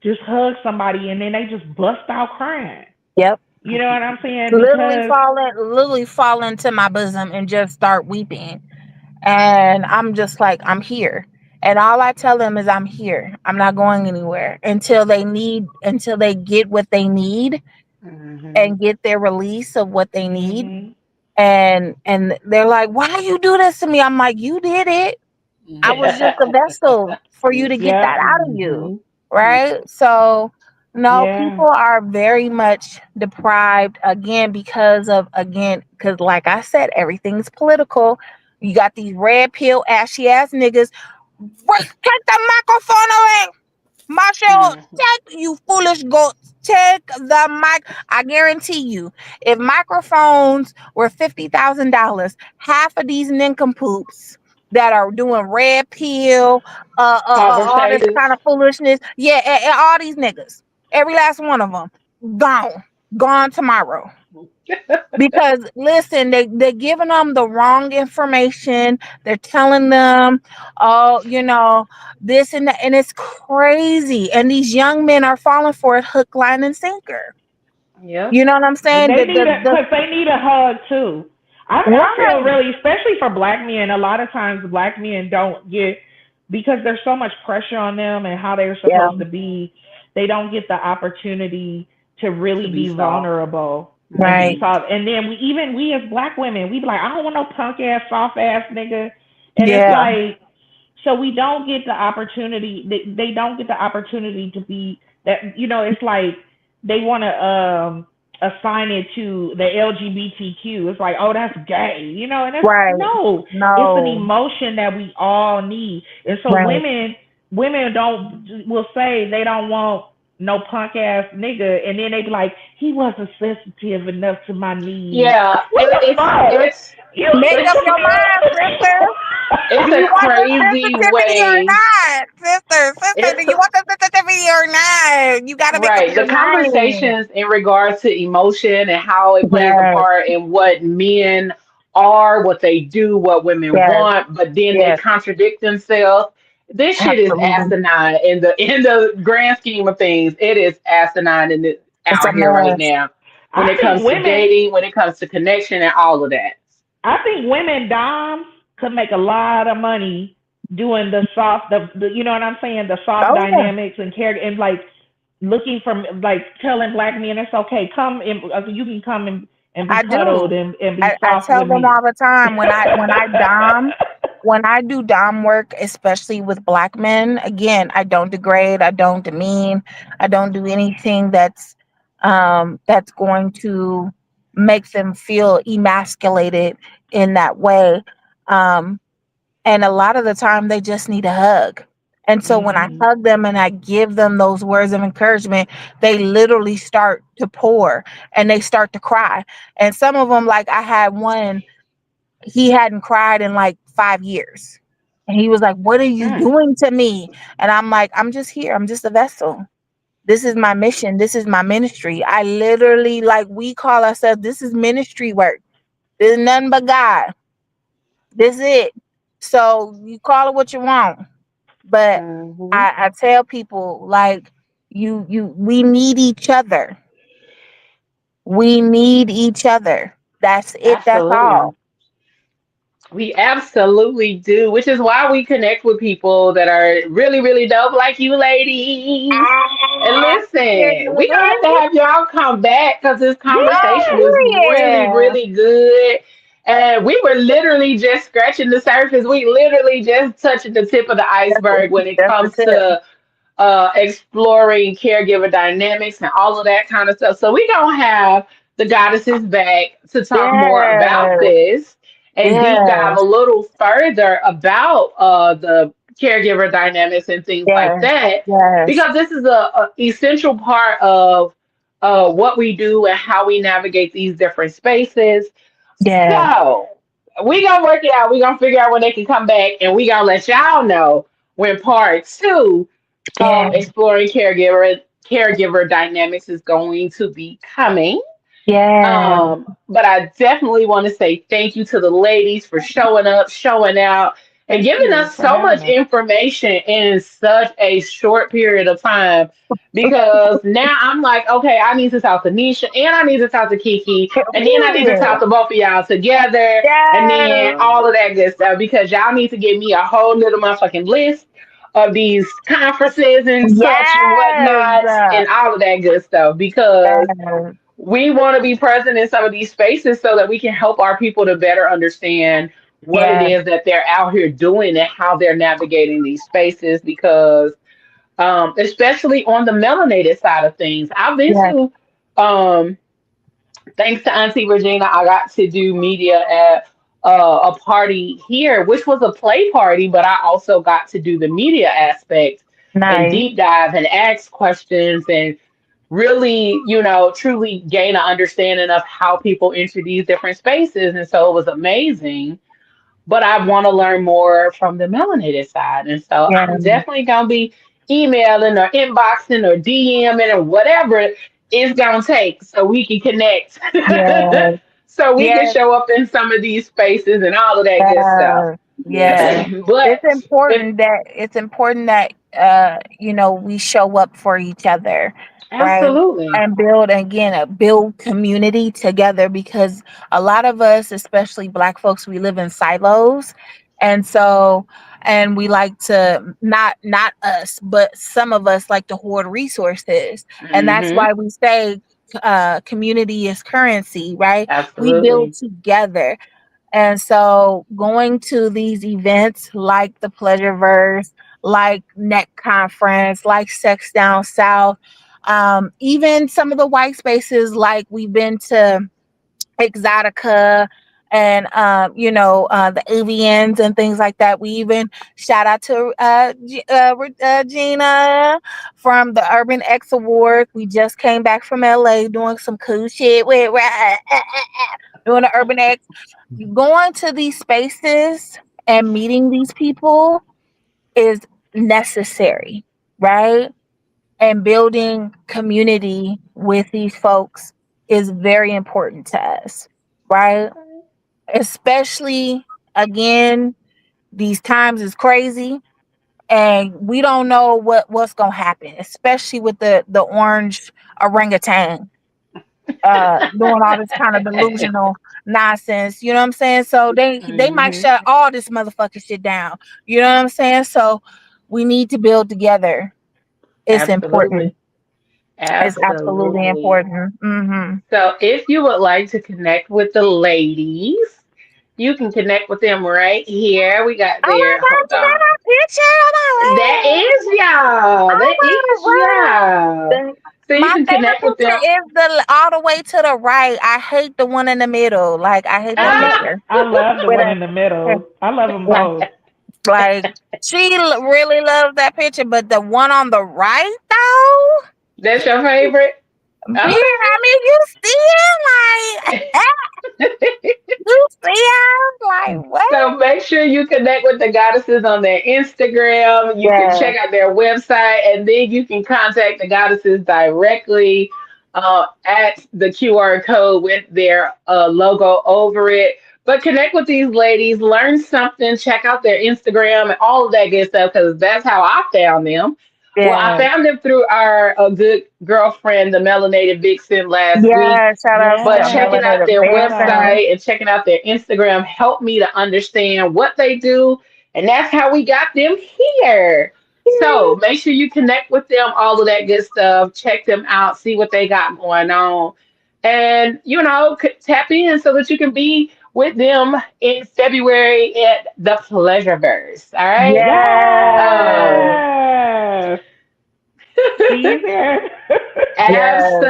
just hug somebody and then they just bust out crying. Yep. You know what I'm saying? Literally Because fall into my bosom and just start weeping. And I'm just like, I'm here. And all I tell them is I'm here. I'm not going anywhere until they get what they need Mm-hmm. and get their release of what they need. mhm. And they're like, why you do this to me? I'm like, you did it. I was just a vessel for you to get that Yep. out of you. Mm-hmm. Right. So no, Yeah. people are very much deprived because like I said, everything's political. You got these red pill ashy ass niggas. Wait, take the microphone away. Marshall, Mm-hmm. take you foolish goats. Take the mic. I guarantee you, if microphones were $50,000, half of these nincompoops that are doing red pill, all this Conversations. kind of foolishness, yeah, and all these niggas, every last one of them, gone, gone tomorrow. Because listen, they're giving them the wrong information. They're telling them, oh, this and that, and it's crazy. And these young men are falling for it hook, line, and sinker. Yep. You know what I'm saying? They need a because they need a hug too. I feel Right. really, especially for black men. A lot of times, black men don't get because there's so much pressure on them and how they're Yeah. supposed to be. They don't get the opportunity to To really be be soft. vulnerable and be Right. Mm-hmm. soft. And then we as black women, we be like, I don't want no punk ass, soft ass nigga. And it's Yeah. like, so we don't get the opportunity. They don't get the opportunity to be that. It's like they want to assign it to the LGBTQ. It's like, oh, that's gay, and it's Right. no, it's an No. emotion that we all need. And so Right. women will say they don't want no punk ass nigga, and then they be like, he wasn't sensitive enough to my needs. Yeah, What the it's fuck? it's You, Make up it's your mind, sister. it's Do you a want the crazy sensitivity or way. not? Sister, do It's you want the sensitivity or not? You got to make up right. The your mind. conversations in regards to emotion and how it plays a Yes, part in what men are, what they do, what women yes, want, but then they yes, contradict themselves. This shit is absolutely. asinine in the grand scheme of things. It is asinine and it's It's a out here right mess. now when I it think comes to women dating, when it comes to connection and all of that. I think women doms could make a lot of money doing the soft, you know what I'm saying, the soft Oh yeah, dynamics and care and like looking from like telling black men it's okay, come and you can come and be I cuddled do. and be I soft tell with them me. all the time when I do dom work, especially with black men. Again, I don't degrade, I don't demean, I don't do anything that's going to make them feel emasculated in that way. Um, And a lot of the time, they just need a hug. And so when I Mhm. Hmm. hug them and I give them those words of encouragement, they literally start to pour and they start to cry. And some of them, like I had one, he hadn't cried in like 5 years. And he was like, what are you doing to me? And I'm like, I'm just here. I'm just a vessel. This is my mission. This is my ministry. I literally, like, we call ourselves, this is ministry work. There's nothing but God. This is it. So you call it what you want. But Hmm. I tell people like we need each other. We need each other. That's it. That's Absolutely. all. We absolutely do, which is why we connect with people that are really, really dope like you ladies. And Ah, listen, we gonna have to period. have y'all come back because this Oh, conversation was really, period. really good. And we were literally just scratching the surface. We literally just touching the tip of the iceberg when it That's the comes tip. to exploring caregiver dynamics and all of that kind of stuff. So we gonna have the goddesses back to talk more about Yes. this. and deep dive a Yes. little further about the caregiver dynamics and things like Yes. that, Yes. because this is a essential part of what we do and how we navigate these different spaces. Yes. So we gonna work it out. We gonna figure out when they can come back, and we gonna let y'all know when part two of Yes. exploring caregiver dynamics is going to be coming. Yes. But I definitely want to say thank you to the ladies for showing up, showing out, and Thank giving you us for so having much us. information in such a short period of time. Because now I'm like, okay, I need to talk to Nisha and I need to talk to Kiki, and then I need to Period. talk to both of y'all together, and then Yes. all of that good stuff. Because y'all need to give me a whole little motherfucking list of these conferences and such and whatnot, Yes. and all of that good stuff. Because Yes. we want to be present in some of these spaces so that we can help our people to better understand what it Yes. is that they're out here doing and how they're navigating these spaces. Because especially on the melanated side of things, I've been Yes. to um, thanks to Auntie Regina, I got to do media at a party here, which was a play party, but I also got to do the media aspect and Nice. deep dive and ask questions and really, truly gain an understanding of how people enter these different spaces. And so it was amazing. But I want to learn more from the melanated side. And so Yes. I'm definitely going to be emailing or inboxing or DMing or whatever it's going to take so we can connect, Yes. so we can Yes. show up in some of these spaces and all of that good stuff. Yes. Yes. But if It's important that we show up for each other, right? absolutely. And build community together, because a lot of us, especially Black folks, we live in silos. And so, and we like to, not us, but some of us like to hoard resources. And that's Hmm. why we say community is currency, right? We build Absolutely. together. And so going to these events like the Pleasureverse, like Neck Conference, like Sex Down South, even some of the white spaces, like we've been to Exotica and the AVNs and things like that. We even shout out to Gina from the Urban X Awards. We just came back from LA doing some cool shit with doing the Urban X. Going to these spaces and meeting these people is necessary, right? And building community with these folks is very important to us, right? Especially, again, these times is crazy and we don't know what's gonna happen, especially with the orange orangutan doing all this kind of delusional nonsense. You know what I'm saying? So they might Hmm. shut all this motherfucking shit down. You know what I'm saying? So we need to build together. It's important. Absolutely. It's absolutely Absolutely. important. Hmm. So if you would like to connect with the ladies, you can connect with them right here. We got Oh my their, god, hold you got on. my picture. That is y'all. Oh That is my y'all. word. So you My can favorite connect with picture them. is the all the way to the right. I hate the one in the middle. Like I hate that Ah, picture. I love the With one a in the middle. I love them yeah, both. like really loves that picture, but the one on the right though, that's your favorite? man, Okay. I mean, you still like you still like what? So make sure you connect with the goddesses on their Instagram. You can Yeah, check out their website, and then you can contact the goddesses directly at the QR code with their logo over it. But connect with these ladies, learn something, check out their Instagram and all of that good stuff, because that's how I found them. Well, I yeah, found them through our good girlfriend, the Melanated Vixen, last week. yeah. Shout out to But the checking Yes, out melanated their shout out. vixen. website and checking out their Instagram helped me to understand what they do. And that's how we got them here. So make sure you connect with them, all of that good stuff. Check them out, see what they got going on. And, tap in so that you can be with them in February at the Pleasureverse. All right. Um, Yes, Yes. See you there. yes.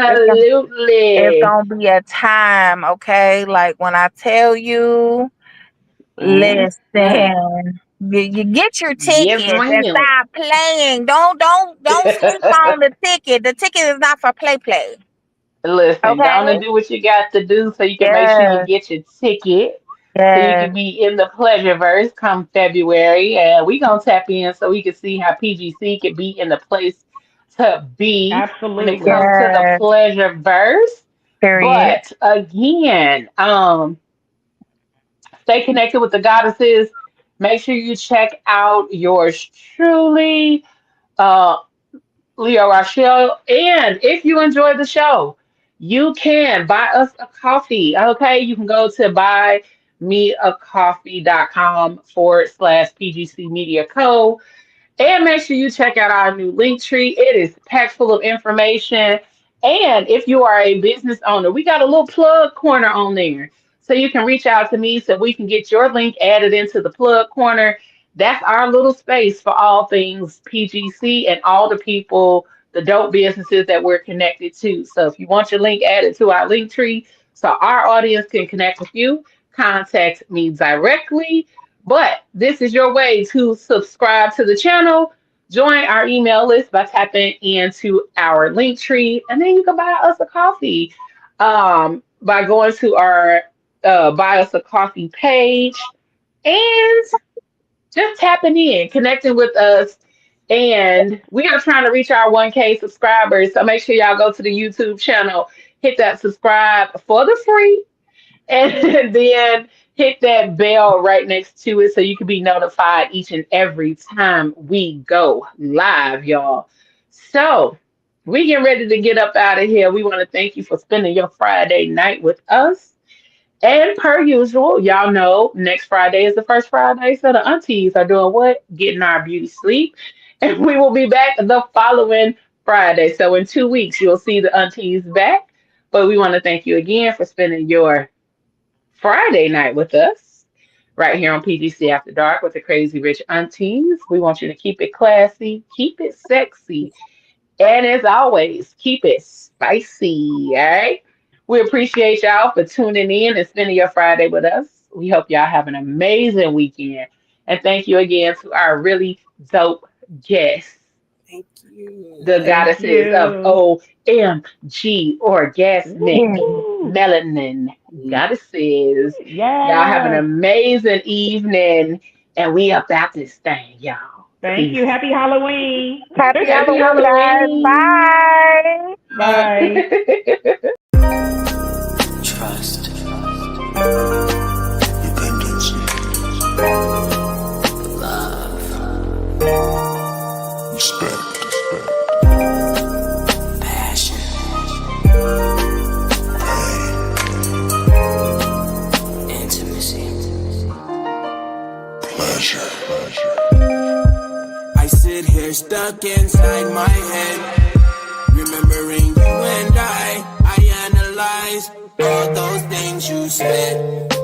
It's absolutely. gonna be a time, okay? Like when I tell you. Listen, you get your Yes, tickets and ma'am. stop playing. Don't sleep on the ticket. The ticket is not for play. Listen, go on Okay? and do what you got to do so you can make sure you Yes, get your ticket so you yes, can be in the Pleasureverse come February. And we going to tap in so we can see how PGC can be in the place to be when it Absolutely. comes to the yes. Pleasureverse. Period. But again, stay connected with the goddesses. Make sure you check out yours truly. Uh, Leo Rochelle. And if you enjoy the show, you can buy us a coffee. Okay, you can go to buymeacoffee.com/PGC Media Co. And make sure you check out our new link tree. It is packed full of information. And if you are a business owner, we got a little plug corner on there. So you can reach out to me so we can get your link added into the plug corner. That's our little space for all things PGC and all the people, the dope businesses that we're connected to. So if you want your link added to our link tree so our audience can connect with you, contact me directly, but this is your way to subscribe to the channel, join our email list by tapping into our link tree, and then you can buy us a coffee by going to our buy us a coffee page and just tapping in, connecting with us. And we are trying to reach our 1K subscribers. So make sure y'all go to the YouTube channel, hit that subscribe for the free and then hit that bell right next to it so you can be notified each and every time we go live, y'all. So we get ready to get up out of here. We want to thank you for spending your Friday night with us. And per usual, y'all know next Friday is the first Friday, so the aunties are doing what? Getting our beauty sleep. And we will be back the following Friday. So in 2 weeks, you'll see the aunties back. But we want to thank you again for spending your Friday night with us right here on PGC After Dark with the Crazy Rich Aunties. We want you to keep it classy, keep it sexy, and as always, keep it spicy. All right. We appreciate y'all for tuning in and spending your Friday with us. We hope y'all have an amazing weekend. And thank you again to our really dope guests, Thank you. the Thank goddesses of you. OMG, Orgasmic, Woo. Melanin, goddesses. Y'all have an Yes. amazing evening, and we about this thing, y'all. Thank you. Peace. Happy Halloween. Happy Happy Halloween, guys. Halloween. Bye. Bye. Trust, dependency, love, respect, passion, pain, intimacy, pleasure. I sit here stuck inside my head, remembering you and I analyze all those things you said.